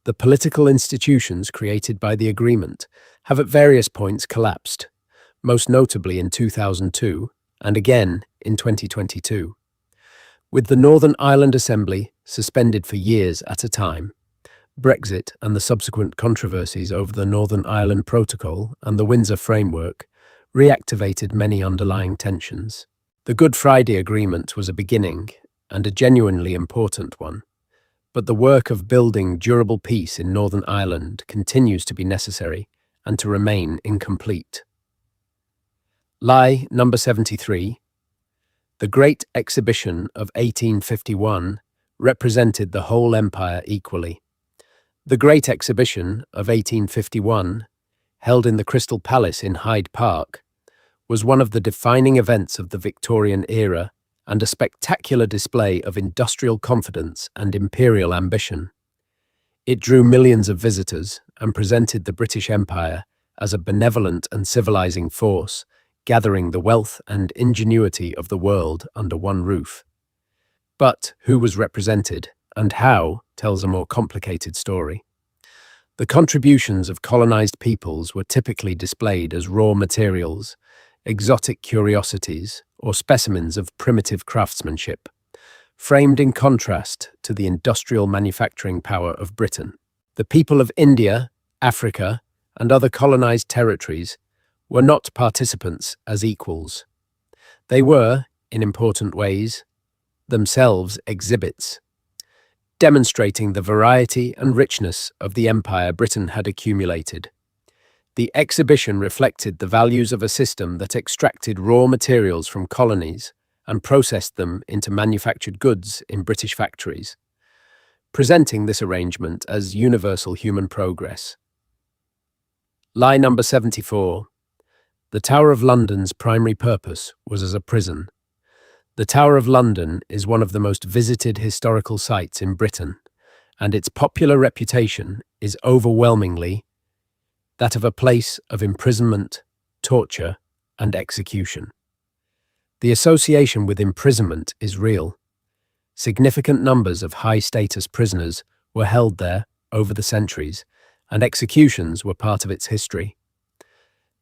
The political institutions created by the agreement have at various points collapsed, most notably in 2002 and again in 2022. With the Northern Ireland Assembly suspended for years at a time, Brexit and the subsequent controversies over the Northern Ireland Protocol and the Windsor Framework reactivated many underlying tensions. The Good Friday Agreement was a beginning, and a genuinely important one, but the work of building durable peace in Northern Ireland continues to be necessary and to remain incomplete. Lie number 73. The Great Exhibition of 1851 represented the whole empire equally. The Great Exhibition of 1851, held in the Crystal Palace in Hyde Park, was one of the defining events of the Victorian era and a spectacular display of industrial confidence and imperial ambition. It drew millions of visitors and presented the British Empire as a benevolent and civilizing force, gathering the wealth and ingenuity of the world under one roof. But who was represented and how tells a more complicated story. The contributions of colonized peoples were typically displayed as raw materials, exotic curiosities, or specimens of primitive craftsmanship, framed in contrast to the industrial manufacturing power of Britain. The people of India, Africa, and other colonized territories were not participants as equals. They were, in important ways, themselves exhibits, demonstrating the variety and richness of the empire Britain had accumulated. The exhibition reflected the values of a system that extracted raw materials from colonies and processed them into manufactured goods in British factories, presenting this arrangement as universal human progress. Lie number 74. The Tower of London's primary purpose was as a prison. The Tower of London is one of the most visited historical sites in Britain, and its popular reputation is overwhelmingly that of a place of imprisonment, torture, and execution. The association with imprisonment is real. Significant numbers of high-status prisoners were held there over the centuries, and executions were part of its history.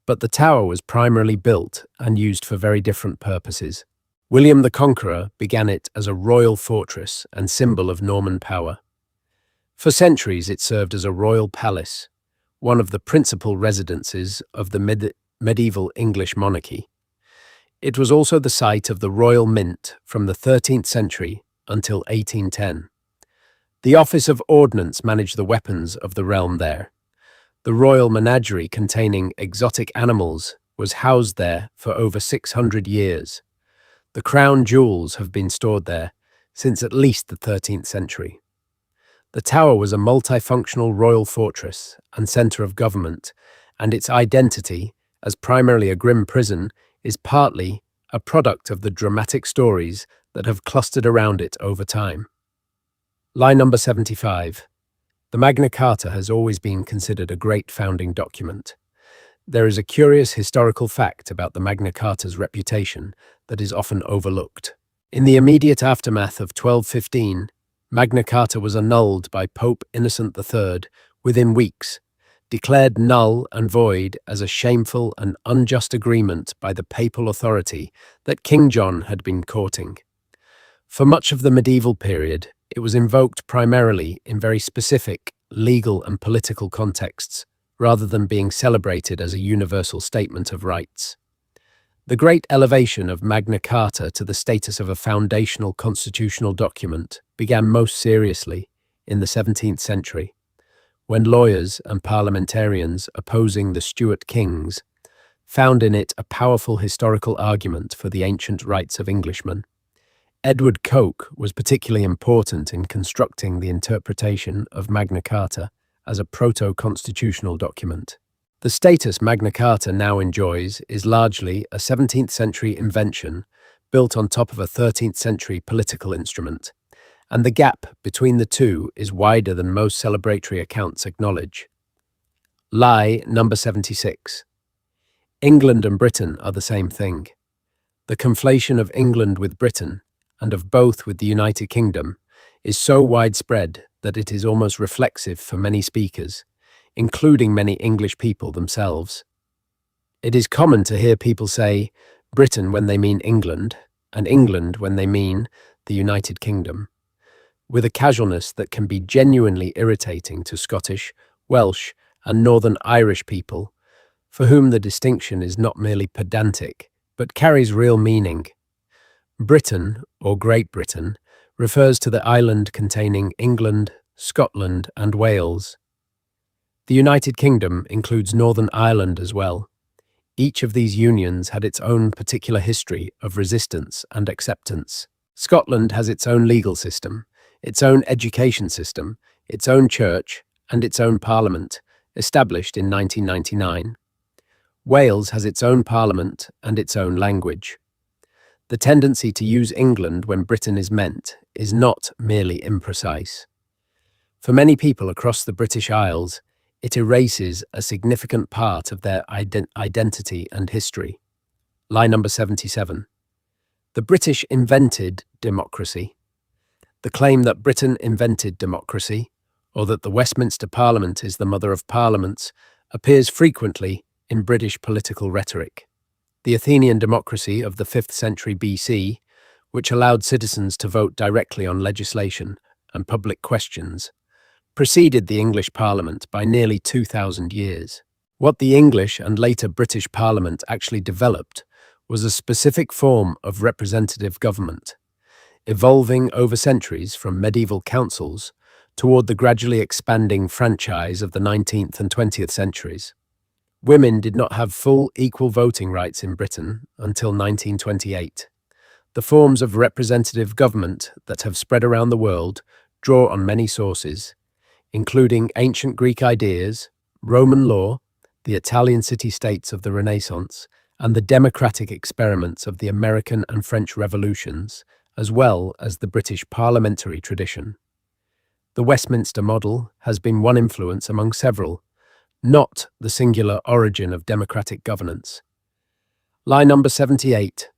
But the tower was primarily built and used for very different purposes. William the Conqueror began it as a royal fortress and symbol of Norman power. For centuries it served as a royal palace, one of the principal residences of the medieval English monarchy. It was also the site of the Royal Mint from the 13th century until 1810. The Office of Ordnance managed the weapons of the realm there. The royal menagerie containing exotic animals was housed there for over 600 years. The crown jewels have been stored there since at least the 13th century. The tower was a multifunctional royal fortress and centre of government, and its identity, as primarily a grim prison, is partly a product of the dramatic stories that have clustered around it over time. Lie number 75. The Magna Carta has always been considered a great founding document. There is a curious historical fact about the Magna Carta's reputation that is often overlooked. In the immediate aftermath of 1215, Magna Carta was annulled by Pope Innocent III within weeks, declared null and void as a shameful and unjust agreement by the papal authority that King John had been courting. For much of the medieval period, it was invoked primarily in very specific legal and political contexts, rather than being celebrated as a universal statement of rights. The great elevation of Magna Carta to the status of a foundational constitutional document began most seriously in the 17th century, when lawyers and parliamentarians opposing the Stuart kings found in it a powerful historical argument for the ancient rights of Englishmen. Edward Coke was particularly important in constructing the interpretation of Magna Carta as a proto-constitutional document. The status Magna Carta now enjoys is largely a 17th century invention built on top of a 13th century political instrument, and the gap between the two is wider than most celebratory accounts acknowledge. Lie number 76. England and Britain are the same thing. The conflation of England with Britain, and of both with the United Kingdom, is so widespread that it is almost reflexive for many speakers, including many English people themselves. It is common to hear people say Britain when they mean England, and England when they mean the United Kingdom, with a casualness that can be genuinely irritating to Scottish, Welsh, and Northern Irish people, for whom the distinction is not merely pedantic, but carries real meaning. Britain, or Great Britain, refers to the island containing England, Scotland, and Wales. The United Kingdom includes Northern Ireland as well. Each of these unions had its own particular history of resistance and acceptance. Scotland has its own legal system, its own education system, its own church, and its own parliament, established in 1999. Wales has its own parliament and its own language. The tendency to use England when Britain is meant is not merely imprecise. For many people across the British Isles, it erases a significant part of their identity and history. Lie number 77. The British invented democracy. The claim that Britain invented democracy, or that the Westminster Parliament is the mother of parliaments, appears frequently in British political rhetoric. The Athenian democracy of the 5th century BC, which allowed citizens to vote directly on legislation and public questions, preceded the English Parliament by nearly 2,000 years. What the English and later British Parliament actually developed was a specific form of representative government, evolving over centuries from medieval councils toward the gradually expanding franchise of the 19th and 20th centuries. Women did not have full equal voting rights in Britain until 1928. The forms of representative government that have spread around the world draw on many sources, including ancient Greek ideas, Roman law, the Italian city-states of the Renaissance, and the democratic experiments of the American and French revolutions, as well as the British parliamentary tradition. The Westminster model has been one influence among several, not the singular origin of democratic governance. Lie number 78.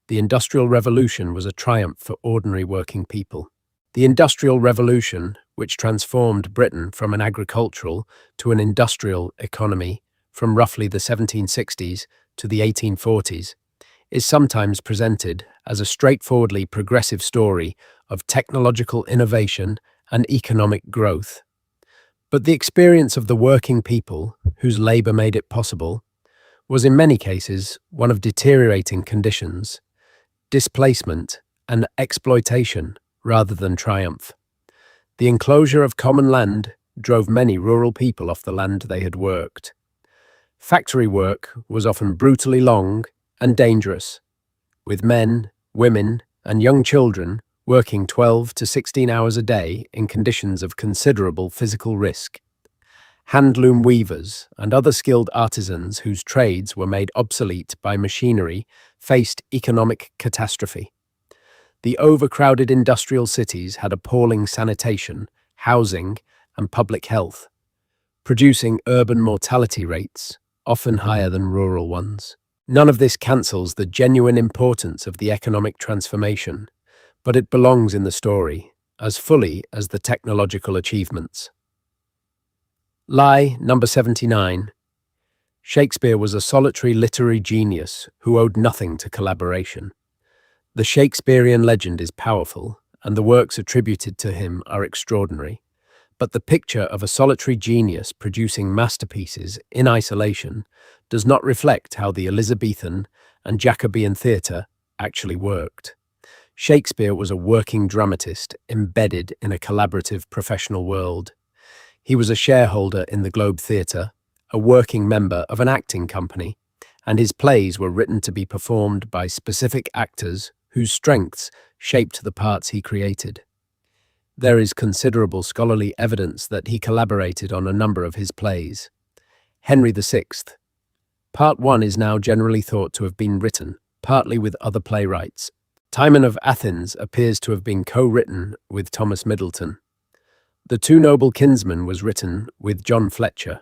The Industrial Revolution was a triumph for ordinary working people. The Industrial Revolution, which transformed Britain from an agricultural to an industrial economy from roughly the 1760s to the 1840s, is sometimes presented as a straightforwardly progressive story of technological innovation and economic growth. But the experience of the working people, whose labour made it possible, was in many cases one of deteriorating conditions, displacement, and exploitation rather than triumph. The enclosure of common land drove many rural people off the land they had worked. Factory work was often brutally long and dangerous, with men, women, and young children working 12 to 16 hours a day in conditions of considerable physical risk. Handloom weavers and other skilled artisans whose trades were made obsolete by machinery faced economic catastrophe. The overcrowded industrial cities had appalling sanitation, housing, and public health, producing urban mortality rates, often higher than rural ones. None of this cancels the genuine importance of the economic transformation, but it belongs in the story as fully as the technological achievements. Lie number 79. Shakespeare was a solitary literary genius who owed nothing to collaboration. The Shakespearean legend is powerful, and the works attributed to him are extraordinary, but the picture of a solitary genius producing masterpieces in isolation does not reflect how the Elizabethan and Jacobean theatre actually worked. Shakespeare was a working dramatist embedded in a collaborative professional world. He was a shareholder in the Globe Theatre, a working member of an acting company, and his plays were written to be performed by specific actors whose strengths shaped the parts he created. There is considerable scholarly evidence that he collaborated on a number of his plays. Henry VI. Part 1 is now generally thought to have been written, partly with other playwrights. Timon of Athens appears to have been co-written with Thomas Middleton. The Two Noble Kinsmen was written with John Fletcher.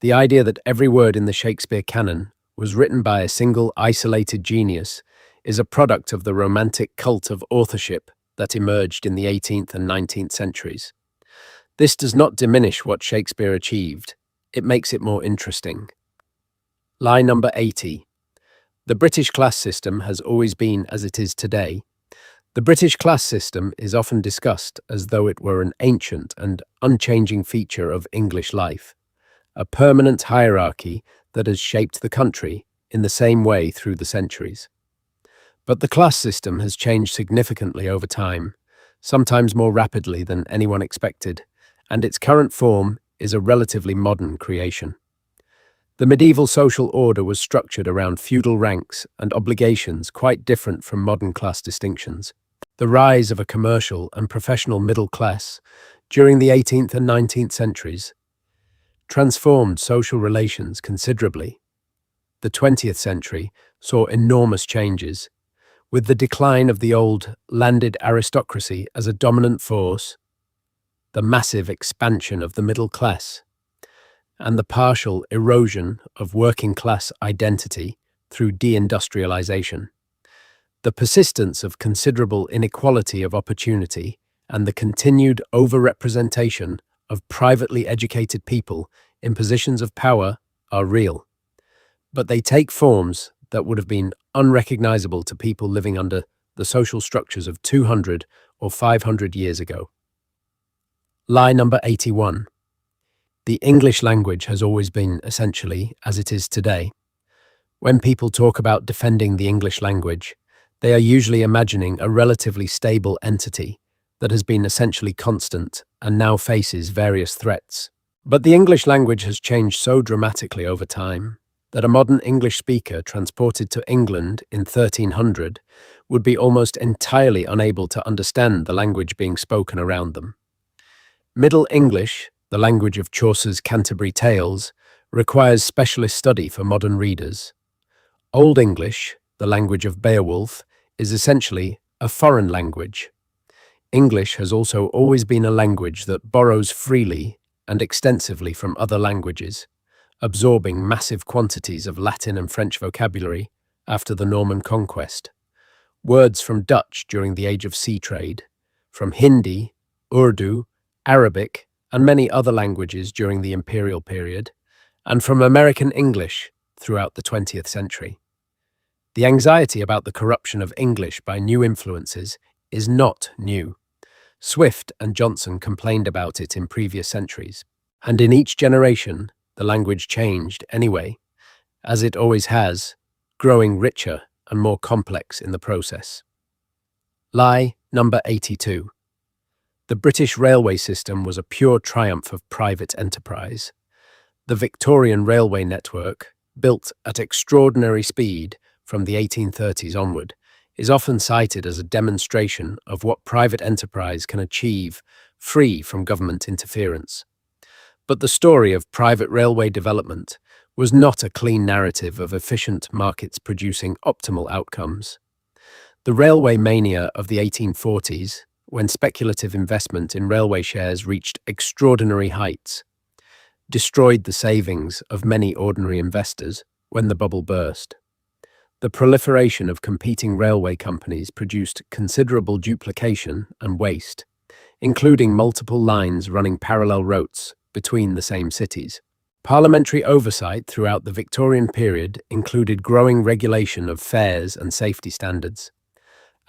The idea that every word in the Shakespeare canon was written by a single isolated genius is a product of the romantic cult of authorship that emerged in the 18th and 19th centuries. This does not diminish what Shakespeare achieved, it makes it more interesting. Lie number 80. The British class system has always been as it is today. The British class system is often discussed as though it were an ancient and unchanging feature of English life, a permanent hierarchy that has shaped the country in the same way through the centuries. But the class system has changed significantly over time, sometimes more rapidly than anyone expected, and its current form is a relatively modern creation. The medieval social order was structured around feudal ranks and obligations quite different from modern class distinctions. The rise of a commercial and professional middle class during the 18th and 19th centuries transformed social relations considerably. The 20th century saw enormous changes, with the decline of the old landed aristocracy as a dominant force, the massive expansion of the middle class, and the partial erosion of working-class identity through deindustrialization. The persistence of considerable inequality of opportunity and the continued overrepresentation of privately educated people in positions of power are real, but they take forms that would have been unrecognizable to people living under the social structures of 200 or 500 years ago. Lie number 81. The English language has always been essentially as it is today. When people talk about defending the English language, they are usually imagining a relatively stable entity that has been essentially constant and now faces various threats. But the English language has changed so dramatically over time that a modern English speaker transported to England in 1300 would be almost entirely unable to understand the language being spoken around them. Middle English, the language of Chaucer's Canterbury Tales, requires specialist study for modern readers. Old English, the language of Beowulf, is essentially a foreign language. English has also always been a language that borrows freely and extensively from other languages, absorbing massive quantities of Latin and French vocabulary after the Norman conquest, words from Dutch during the age of sea trade, from Hindi, Urdu, Arabic, and many other languages during the imperial period, and from American English throughout the 20th century. The anxiety about the corruption of English by new influences is not new. Swift and Johnson complained about it in previous centuries, and in each generation, the language changed anyway, as it always has, growing richer and more complex in the process. Lie number 82. The British railway system was a pure triumph of private enterprise. The Victorian railway network, built at extraordinary speed from the 1830s onward, is often cited as a demonstration of what private enterprise can achieve free from government interference. But the story of private railway development was not a clean narrative of efficient markets producing optimal outcomes. The railway mania of the 1840s, when speculative investment in railway shares reached extraordinary heights, destroyed the savings of many ordinary investors when the bubble burst. The proliferation of competing railway companies produced considerable duplication and waste, including multiple lines running parallel routes between the same cities. Parliamentary oversight throughout the Victorian period included growing regulation of fares and safety standards,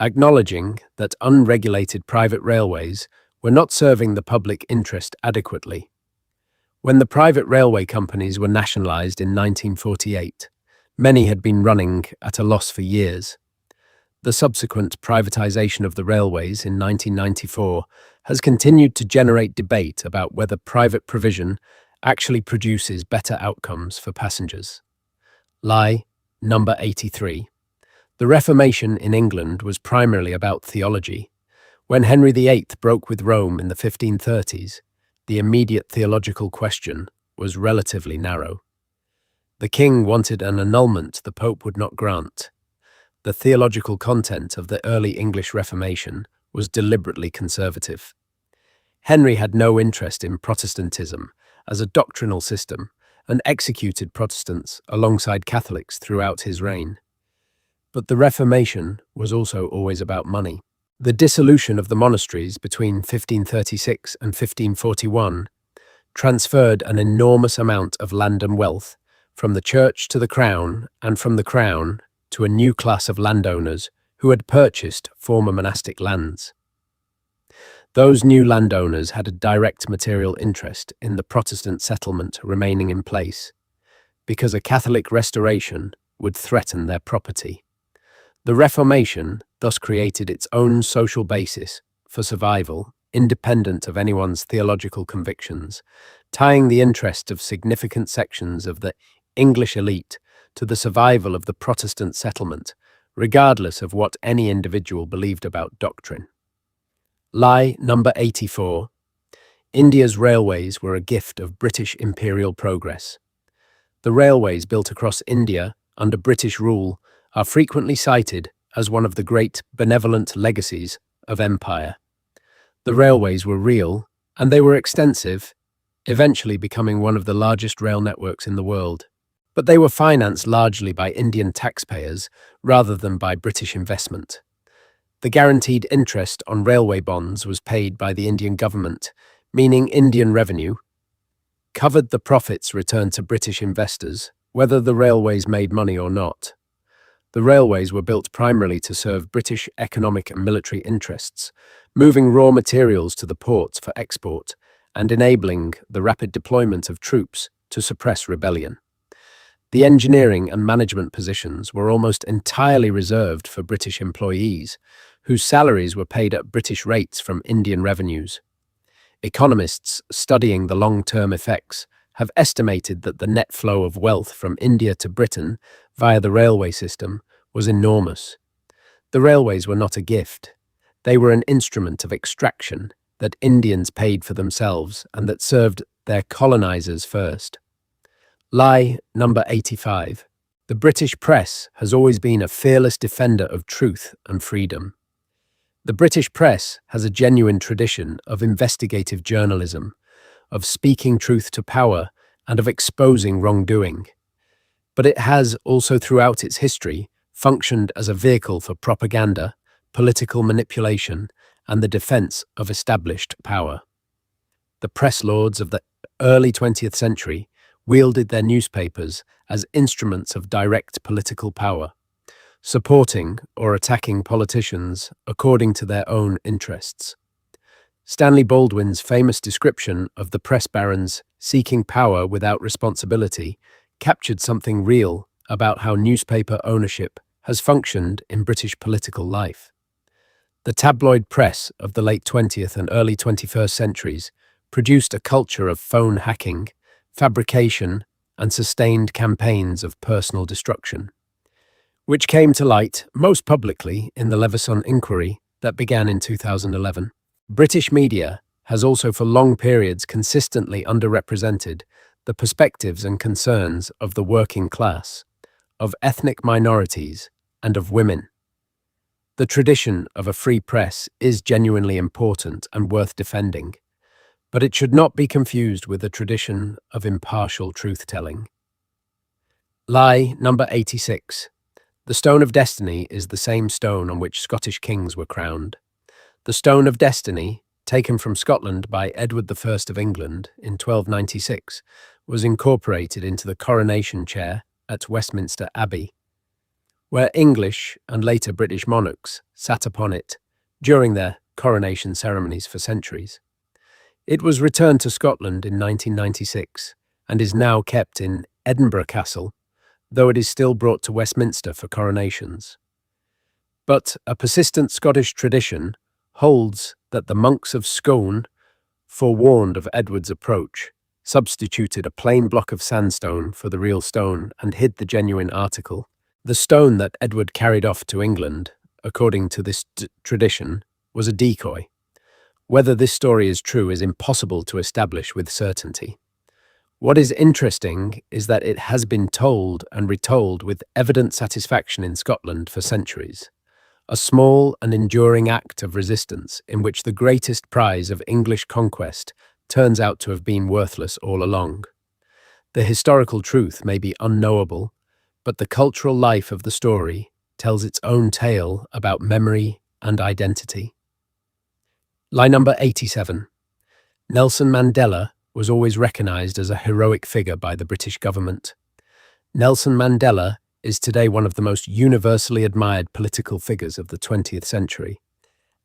acknowledging that unregulated private railways were not serving the public interest adequately. When the private railway companies were nationalised in 1948, many had been running at a loss for years. The subsequent privatisation of the railways in 1994 has continued to generate debate about whether private provision actually produces better outcomes for passengers. Lie number 83. The Reformation in England was primarily about theology. When Henry VIII broke with Rome in the 1530s, the immediate theological question was relatively narrow. The king wanted an annulment the Pope would not grant. The theological content of the early English Reformation was deliberately conservative. Henry had no interest in Protestantism as a doctrinal system and executed Protestants alongside Catholics throughout his reign. But the Reformation was also always about money. The dissolution of the monasteries between 1536 and 1541 transferred an enormous amount of land and wealth from the church to the crown and from the crown to a new class of landowners who had purchased former monastic lands. Those new landowners had a direct material interest in the Protestant settlement remaining in place, because a Catholic restoration would threaten their property. The Reformation thus created its own social basis for survival, independent of anyone's theological convictions, tying the interest of significant sections of the English elite to the survival of the Protestant settlement, regardless of what any individual believed about doctrine. Lie number 84. India's railways were a gift of British imperial progress. The railways built across India under British rule are frequently cited as one of the great benevolent legacies of empire. The railways were real, and they were extensive, eventually becoming one of the largest rail networks in the world. But they were financed largely by Indian taxpayers rather than by British investment. The guaranteed interest on railway bonds was paid by the Indian government, meaning Indian revenue covered the profits returned to British investors, whether the railways made money or not. The railways were built primarily to serve British economic and military interests, moving raw materials to the ports for export and enabling the rapid deployment of troops to suppress rebellion. The engineering and management positions were almost entirely reserved for British employees, whose salaries were paid at British rates from Indian revenues. Economists studying the long-term effects have estimated that the net flow of wealth from India to Britain via the railway system was enormous. The railways were not a gift. They were an instrument of extraction that Indians paid for themselves and that served their colonizers first. Lie number 85. The British press has always been a fearless defender of truth and freedom. The British press has a genuine tradition of investigative journalism, of speaking truth to power, and of exposing wrongdoing. But it has also throughout its history functioned as a vehicle for propaganda, political manipulation, and the defense of established power. The press lords of the early 20th century wielded their newspapers as instruments of direct political power, supporting or attacking politicians according to their own interests. Stanley Baldwin's famous description of the press barons seeking power without responsibility captured something real about how newspaper ownership has functioned in British political life. The tabloid press of the late 20th and early 21st centuries produced a culture of phone hacking, fabrication, and sustained campaigns of personal destruction, which came to light most publicly in the Leveson inquiry that began in 2011. British media has also for long periods consistently underrepresented the perspectives and concerns of the working class, of ethnic minorities, and of women. The tradition of a free press is genuinely important and worth defending, but it should not be confused with the tradition of impartial truth-telling. Lie number 86. The Stone of Destiny is the same stone on which Scottish kings were crowned. The Stone of Destiny, taken from Scotland by Edward I of England in 1296, was incorporated into the coronation chair at Westminster Abbey, where English and later British monarchs sat upon it during their coronation ceremonies for centuries. It was returned to Scotland in 1996 and is now kept in Edinburgh Castle, though it is still brought to Westminster for coronations. But a persistent Scottish tradition holds that the monks of Scone, forewarned of Edward's approach, substituted a plain block of sandstone for the real stone and hid the genuine article. The stone that Edward carried off to England, according to this tradition, was a decoy. Whether this story is true is impossible to establish with certainty. What is interesting is that it has been told and retold with evident satisfaction in Scotland for centuries. A small and enduring act of resistance in which the greatest prize of English conquest turns out to have been worthless all along. The historical truth may be unknowable, but the cultural life of the story tells its own tale about memory and identity. Line number 87. Nelson Mandela was always recognized as a heroic figure by the British government. Nelson Mandela is today one of the most universally admired political figures of the 20th century.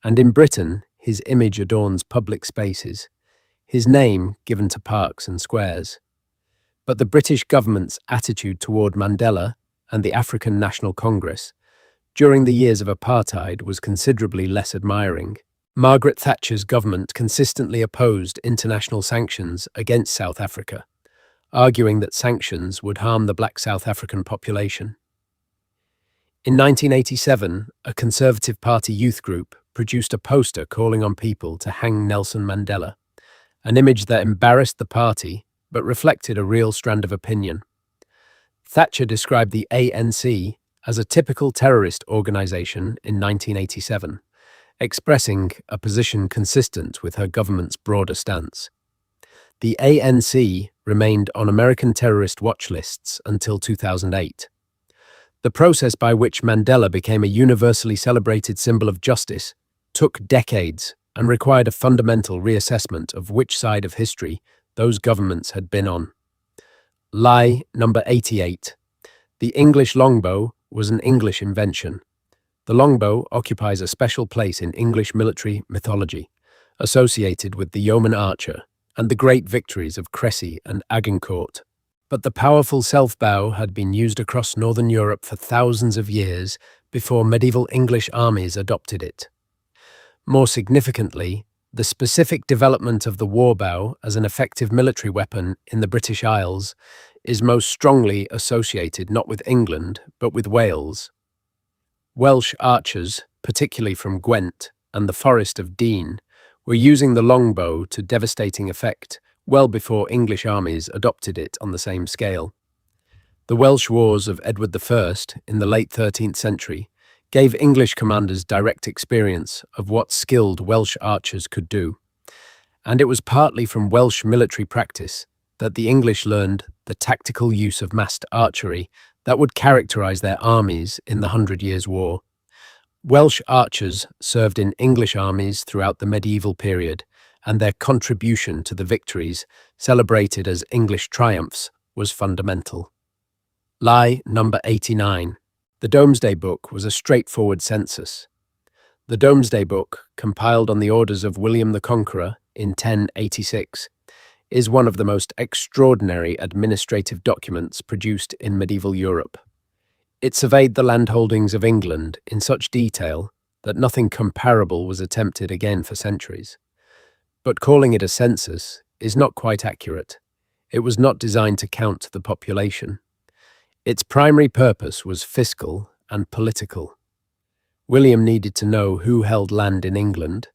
And in Britain, his image adorns public spaces, his name given to parks and squares. But the British government's attitude toward Mandela and the African National Congress during the years of apartheid was considerably less admiring. Margaret Thatcher's government consistently opposed international sanctions against South Africa, arguing that sanctions would harm the black South African population. In 1987, a Conservative Party youth group produced a poster calling on people to hang Nelson Mandela, an image that embarrassed the party but reflected a real strand of opinion. Thatcher described the ANC as a typical terrorist organization in 1987, expressing a position consistent with her government's broader stance. The ANC remained on American terrorist watch lists until 2008. The process by which Mandela became a universally celebrated symbol of justice took decades and required a fundamental reassessment of which side of history those governments had been on. Lie number 88. The English longbow was an English invention. The longbow occupies a special place in English military mythology, associated with the yeoman archer and the great victories of Crécy and Agincourt. But the powerful self-bow had been used across northern Europe for thousands of years before medieval English armies adopted it. More significantly, the specific development of the war bow as an effective military weapon in the British Isles is most strongly associated not with England, but with Wales. Welsh archers, particularly from Gwent and the Forest of Dean, were using the longbow to devastating effect well before English armies adopted it on the same scale. The Welsh Wars of Edward I in the late 13th century gave English commanders direct experience of what skilled Welsh archers could do, and it was partly from Welsh military practice that the English learned the tactical use of massed archery that would characterize their armies in the Hundred Years' War. Welsh archers served in English armies throughout the medieval period, and their contribution to the victories, celebrated as English triumphs, was fundamental. Lie number 89. The Domesday Book was a straightforward census. The Domesday Book, compiled on the orders of William the Conqueror in 1086, is one of the most extraordinary administrative documents produced in medieval Europe. It surveyed the landholdings of England in such detail that nothing comparable was attempted again for centuries. But calling it a census is not quite accurate. It was not designed to count the population. Its primary purpose was fiscal and political. William needed to know who held land in England,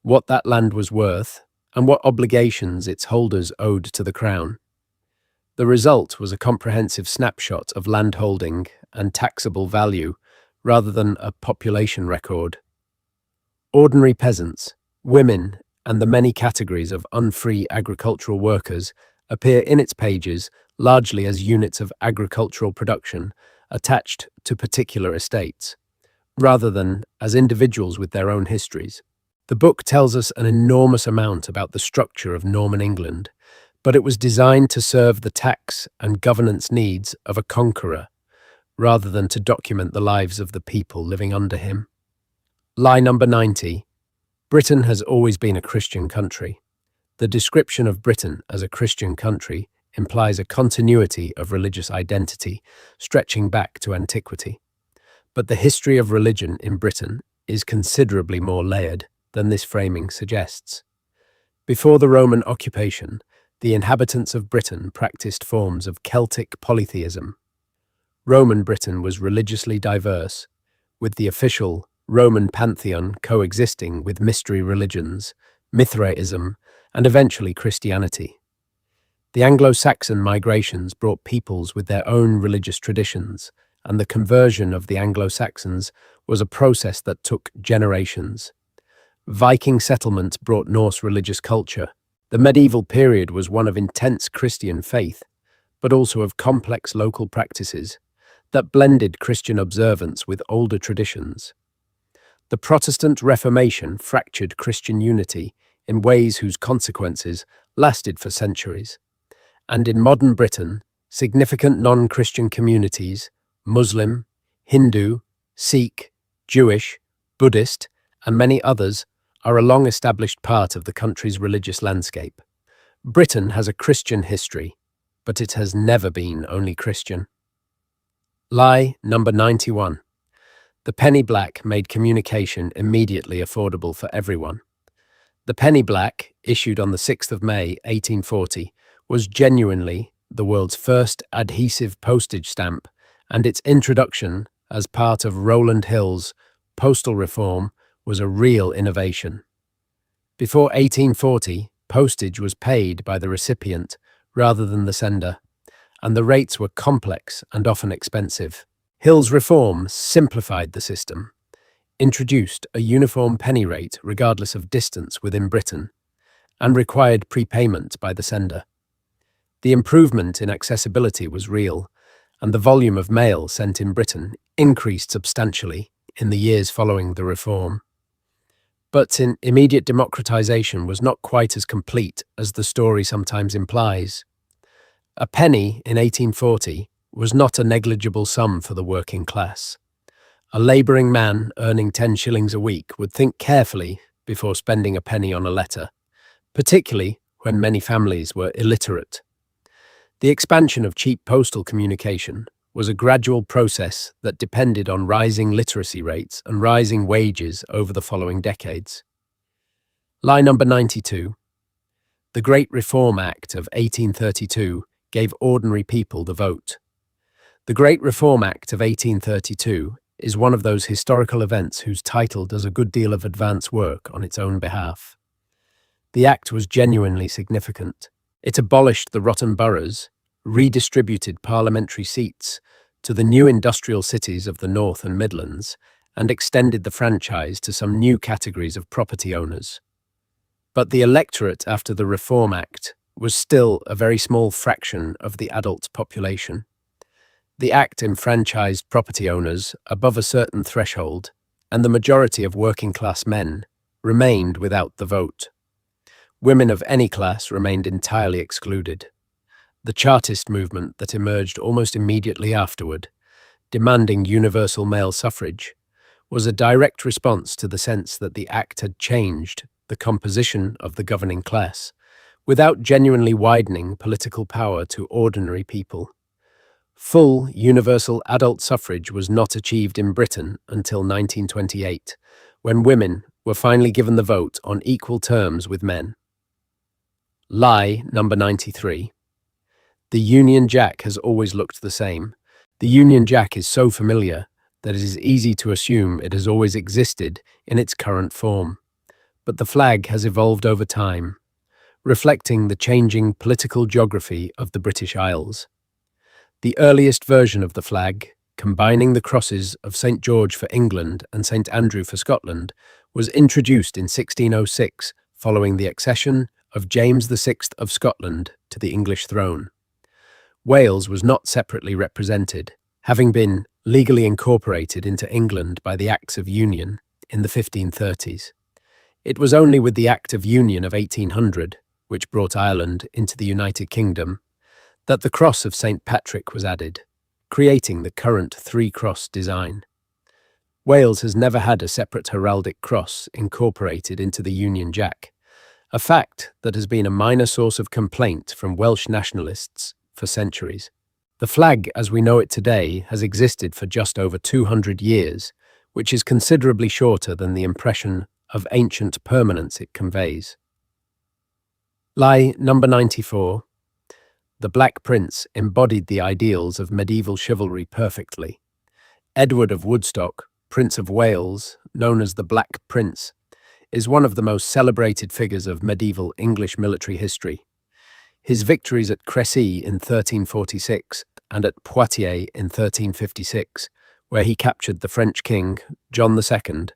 what that land was worth, and what obligations its holders owed to the Crown. The result was a comprehensive snapshot of landholding and taxable value rather than a population record. Ordinary peasants, women, and the many categories of unfree agricultural workers appear in its pages largely as units of agricultural production attached to particular estates, rather than as individuals with their own histories. The book tells us an enormous amount about the structure of Norman England, but it was designed to serve the tax and governance needs of a conqueror, rather than to document the lives of the people living under him. Lie number 90. Britain has always been a Christian country. The description of Britain as a Christian country implies a continuity of religious identity stretching back to antiquity. But the history of religion in Britain is considerably more layered than this framing suggests. Before the Roman occupation, the inhabitants of Britain practiced forms of Celtic polytheism. Roman Britain was religiously diverse, with the official Roman pantheon coexisting with mystery religions, Mithraism, and eventually Christianity. The Anglo-Saxon migrations brought peoples with their own religious traditions, and the conversion of the Anglo-Saxons was a process that took generations. Viking settlements brought Norse religious culture. The medieval period was one of intense Christian faith, but also of complex local practices that blended Christian observance with older traditions. The Protestant Reformation fractured Christian unity in ways whose consequences lasted for centuries. And in modern Britain, significant non-Christian communities, Muslim, Hindu, Sikh, Jewish, Buddhist, and many others, are a long-established part of the country's religious landscape. Britain has a Christian history, but it has never been only Christian. Lie number 91. The penny black made communication immediately affordable for everyone. The penny black, issued on the 6th of May, 1840, was genuinely the world's first adhesive postage stamp, and its introduction as part of Rowland Hill's postal reform was a real innovation. Before 1840, postage was paid by the recipient rather than the sender, and the rates were complex and often expensive. Hill's reform simplified the system, introduced a uniform penny rate regardless of distance within Britain, and required prepayment by the sender. The improvement in accessibility was real, and the volume of mail sent in Britain increased substantially in the years following the reform. But immediate democratization was not quite as complete as the story sometimes implies. A penny in 1840 was not a negligible sum for the working class. A labouring man earning 10 shillings a week would think carefully before spending a penny on a letter, particularly when many families were illiterate. The expansion of cheap postal communication was a gradual process that depended on rising literacy rates and rising wages over the following decades. Lie number 92. The Great Reform Act of 1832 gave ordinary people the vote. The Great Reform Act of 1832 is one of those historical events whose title does a good deal of advance work on its own behalf. The act was genuinely significant. It abolished the rotten boroughs, redistributed parliamentary seats to the new industrial cities of the North and Midlands, and extended the franchise to some new categories of property owners. But the electorate after the Reform Act was still a very small fraction of the adult population. The Act enfranchised property owners above a certain threshold, and the majority of working-class men remained without the vote. Women of any class remained entirely excluded. The Chartist movement that emerged almost immediately afterward, demanding universal male suffrage, was a direct response to the sense that the Act had changed the composition of the governing class, without genuinely widening political power to ordinary people. Full universal adult suffrage was not achieved in Britain until 1928, when women were finally given the vote on equal terms with men. Lie number 93. The Union Jack has always looked the same. The Union Jack is so familiar that it is easy to assume it has always existed in its current form. But the flag has evolved over time, reflecting the changing political geography of the British Isles. The earliest version of the flag, combining the crosses of St. George for England and St. Andrew for Scotland, was introduced in 1606 following the accession of James VI of Scotland to the English throne. Wales was not separately represented, having been legally incorporated into England by the Acts of Union in the 1530s. It was only with the Act of Union of 1800, which brought Ireland into the United Kingdom, that the cross of St. Patrick was added, creating the current three-cross design. Wales has never had a separate heraldic cross incorporated into the Union Jack, a fact that has been a minor source of complaint from Welsh nationalists for centuries. The flag as we know it today has existed for just over 200 years, which is considerably shorter than the impression of ancient permanence it conveys. Lie number 94. The Black Prince embodied the ideals of medieval chivalry perfectly. Edward of Woodstock, Prince of Wales, known as the Black Prince, is one of the most celebrated figures of medieval English military history. His victories at Crécy in 1346 and at Poitiers in 1356, where he captured the French king, John II,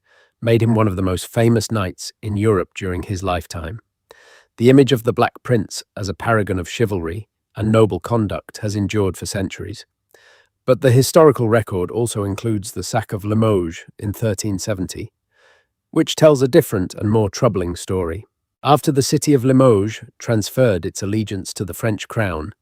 made him one of the most famous knights in Europe during his lifetime. The image of the Black Prince as a paragon of chivalry and noble conduct has endured for centuries. But the historical record also includes the sack of Limoges in 1370, which tells a different and more troubling story. After the city of Limoges transferred its allegiance to the French crown,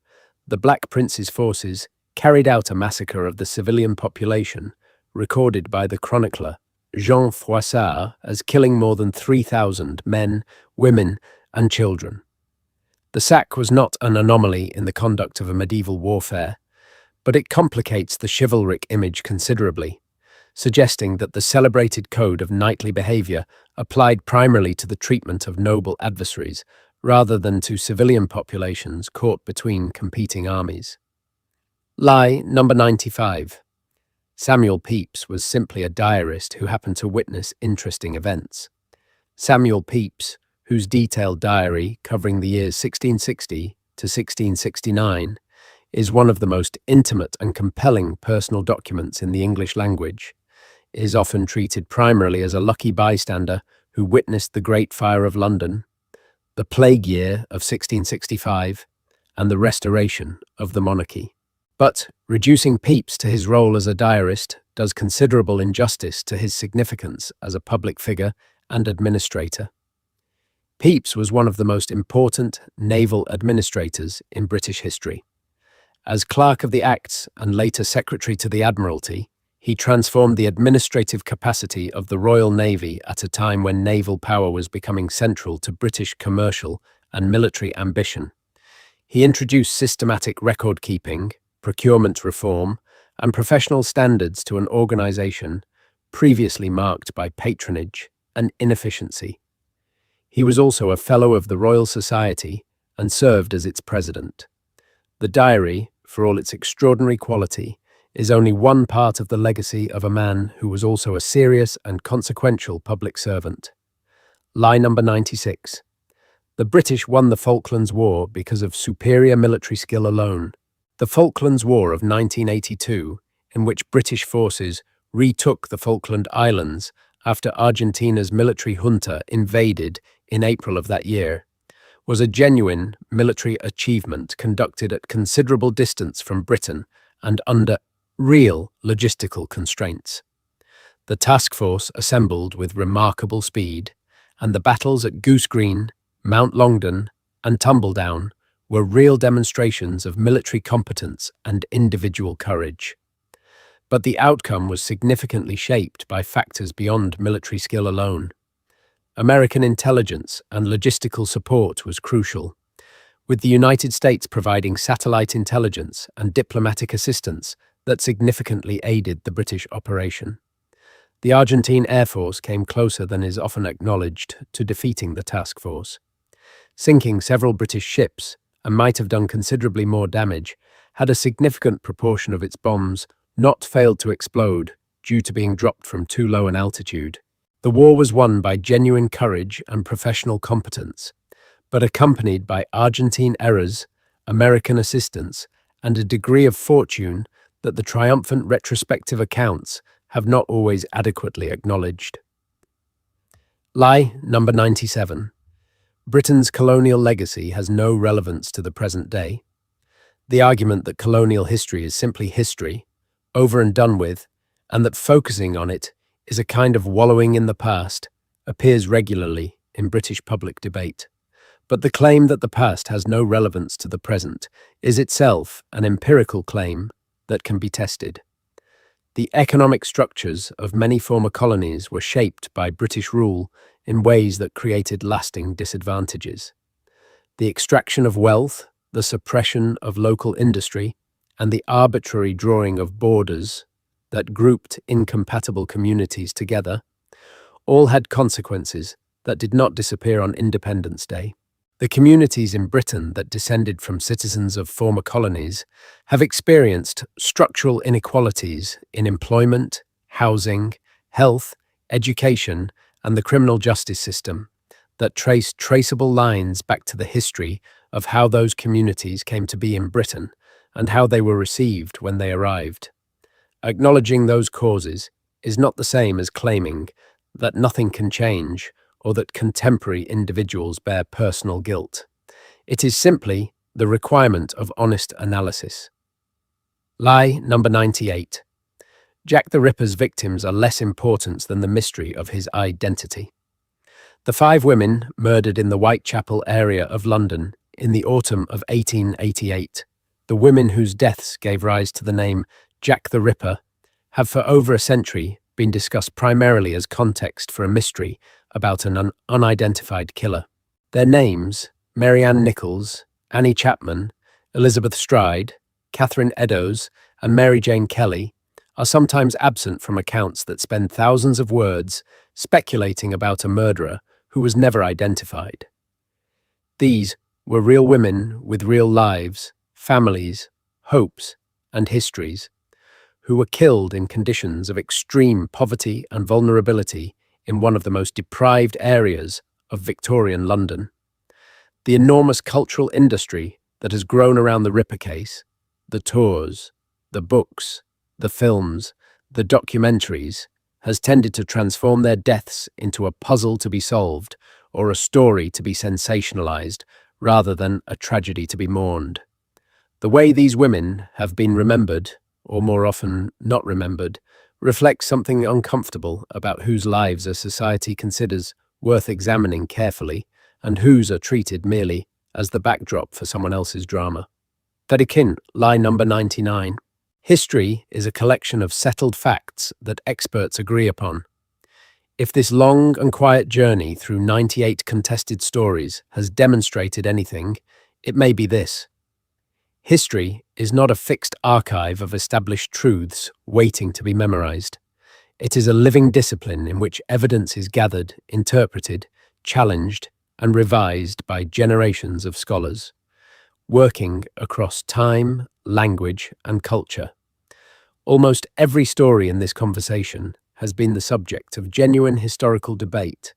the Black Prince's forces carried out a massacre of the civilian population, recorded by the chronicler Jean Froissart as killing more than 3,000 men, women, and children. The sack was not an anomaly in the conduct of a medieval warfare, but it complicates the chivalric image considerably, suggesting that the celebrated code of knightly behavior applied primarily to the treatment of noble adversaries rather than to civilian populations caught between competing armies. Lie number 95. Samuel Pepys was simply a diarist who happened to witness interesting events. Samuel Pepys, whose detailed diary covering the years 1660 to 1669 is one of the most intimate and compelling personal documents in the English language, is often treated primarily as a lucky bystander who witnessed the Great Fire of London, the Plague Year of 1665, and the restoration of the monarchy. But reducing Pepys to his role as a diarist does considerable injustice to his significance as a public figure and administrator. Pepys was one of the most important naval administrators in British history. As Clerk of the Acts and later Secretary to the Admiralty, he transformed the administrative capacity of the Royal Navy at a time when naval power was becoming central to British commercial and military ambition. He introduced systematic record-keeping, procurement reform, and professional standards to an organization previously marked by patronage and inefficiency. He was also a Fellow of the Royal Society and served as its president. The diary, for all its extraordinary quality, is only one part of the legacy of a man who was also a serious and consequential public servant. Lie number 96. The British won the Falklands War because of superior military skill alone. The Falklands War of 1982, in which British forces retook the Falkland Islands after Argentina's military junta invaded in April of that year, was a genuine military achievement conducted at considerable distance from Britain and under real logistical constraints. The task force assembled with remarkable speed, and the battles at Goose Green, Mount Longdon, and Tumbledown were real demonstrations of military competence and individual courage. But the outcome was significantly shaped by factors beyond military skill alone. American intelligence and logistical support was crucial, with the United States providing satellite intelligence and diplomatic assistance that significantly aided the British operation. The Argentine Air Force came closer than is often acknowledged to defeating the task force. Sinking several British ships, and might have done considerably more damage, had a significant proportion of its bombs not failed to explode due to being dropped from too low an altitude. The war was won by genuine courage and professional competence, but accompanied by Argentine errors, American assistance, and a degree of fortune that the triumphant retrospective accounts have not always adequately acknowledged. Lie number 97. Britain's colonial legacy has no relevance to the present day. The argument that colonial history is simply history, over and done with, and that focusing on it is a kind of wallowing in the past, appears regularly in British public debate. But the claim that the past has no relevance to the present is itself an empirical claim that can be tested. The economic structures of many former colonies were shaped by British rule in ways that created lasting disadvantages. The extraction of wealth, the suppression of local industry, and the arbitrary drawing of borders that grouped incompatible communities together, all had consequences that did not disappear on Independence Day. The communities in Britain that descended from citizens of former colonies have experienced structural inequalities in employment, housing, health, education, and the criminal justice system that trace traceable lines back to the history of how those communities came to be in Britain and how they were received when they arrived. Acknowledging those causes is not the same as claiming that nothing can change or that contemporary individuals bear personal guilt. It is simply the requirement of honest analysis. Lie number 98. Jack the Ripper's victims are less important than the mystery of his identity. The 5 women murdered in the Whitechapel area of London in the autumn of 1888, the women whose deaths gave rise to the name Jack the Ripper, have for over a century been discussed primarily as context for a mystery about an unidentified killer. Their names, Mary Ann Nichols, Annie Chapman, Elizabeth Stride, Catherine Eddowes, and Mary Jane Kelly, are sometimes absent from accounts that spend thousands of words speculating about a murderer who was never identified. These were real women with real lives, families, hopes, and histories, who were killed in conditions of extreme poverty and vulnerability in one of the most deprived areas of Victorian London. The enormous cultural industry that has grown around the Ripper case, the tours, the books, the films, the documentaries, has tended to transform their deaths into a puzzle to be solved or a story to be sensationalized rather than a tragedy to be mourned. The way these women have been remembered, or more often not remembered, reflects something uncomfortable about whose lives a society considers worth examining carefully and whose are treated merely as the backdrop for someone else's drama. Tarikin, lie number 99. History is a collection of settled facts that experts agree upon. If this long and quiet journey through 98 contested stories has demonstrated anything, it may be this. History is not a fixed archive of established truths waiting to be memorized. It is a living discipline in which evidence is gathered, interpreted, challenged, and revised by generations of scholars, working across time, language, and culture. Almost every story in this conversation has been the subject of genuine historical debate,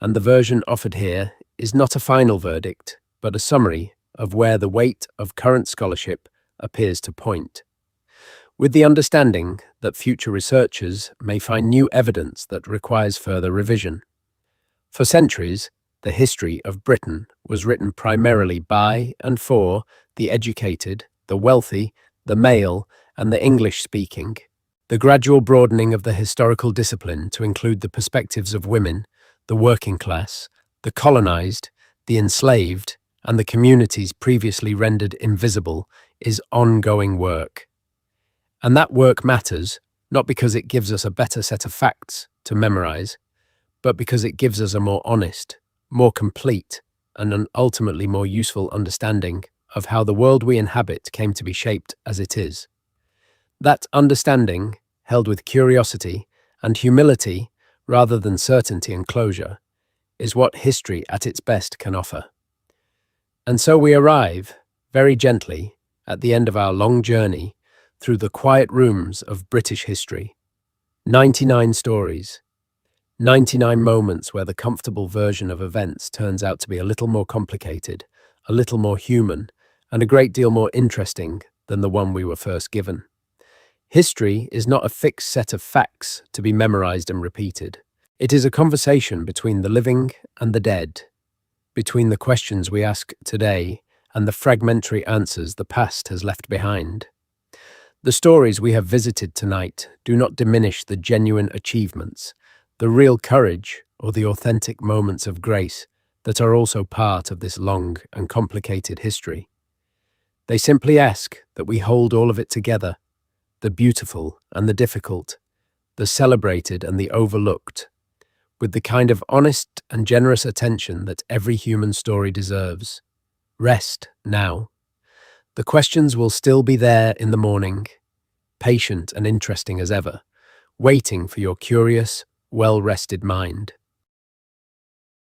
and the version offered here is not a final verdict, but a summary of where the weight of current scholarship appears to point, with the understanding that future researchers may find new evidence that requires further revision. For centuries, the history of Britain was written primarily by and for the educated, the wealthy, the male, and the English-speaking. The gradual broadening of the historical discipline to include the perspectives of women, the working class, the colonized, the enslaved, and the communities previously rendered invisible is ongoing work. And that work matters, not because it gives us a better set of facts to memorize, but because it gives us a more honest, more complete, and an ultimately more useful understanding of how the world we inhabit came to be shaped as it is. That understanding, held with curiosity and humility rather than certainty and closure, is what history at its best can offer. And so we arrive, very gently, at the end of our long journey through the quiet rooms of British history. 99 stories, 99 moments where the comfortable version of events turns out to be a little more complicated, a little more human, and a great deal more interesting than the one we were first given. History is not a fixed set of facts to be memorized and repeated. It is a conversation between the living and the dead, between the questions we ask today and the fragmentary answers the past has left behind. The stories we have visited tonight do not diminish the genuine achievements, the real courage or the authentic moments of grace that are also part of this long and complicated history. They simply ask that we hold all of it together, the beautiful and the difficult, the celebrated and the overlooked, with the kind of honest and generous attention that every human story deserves. Rest now. The questions will still be there in the morning, patient and interesting as ever, waiting for your curious, well-rested mind.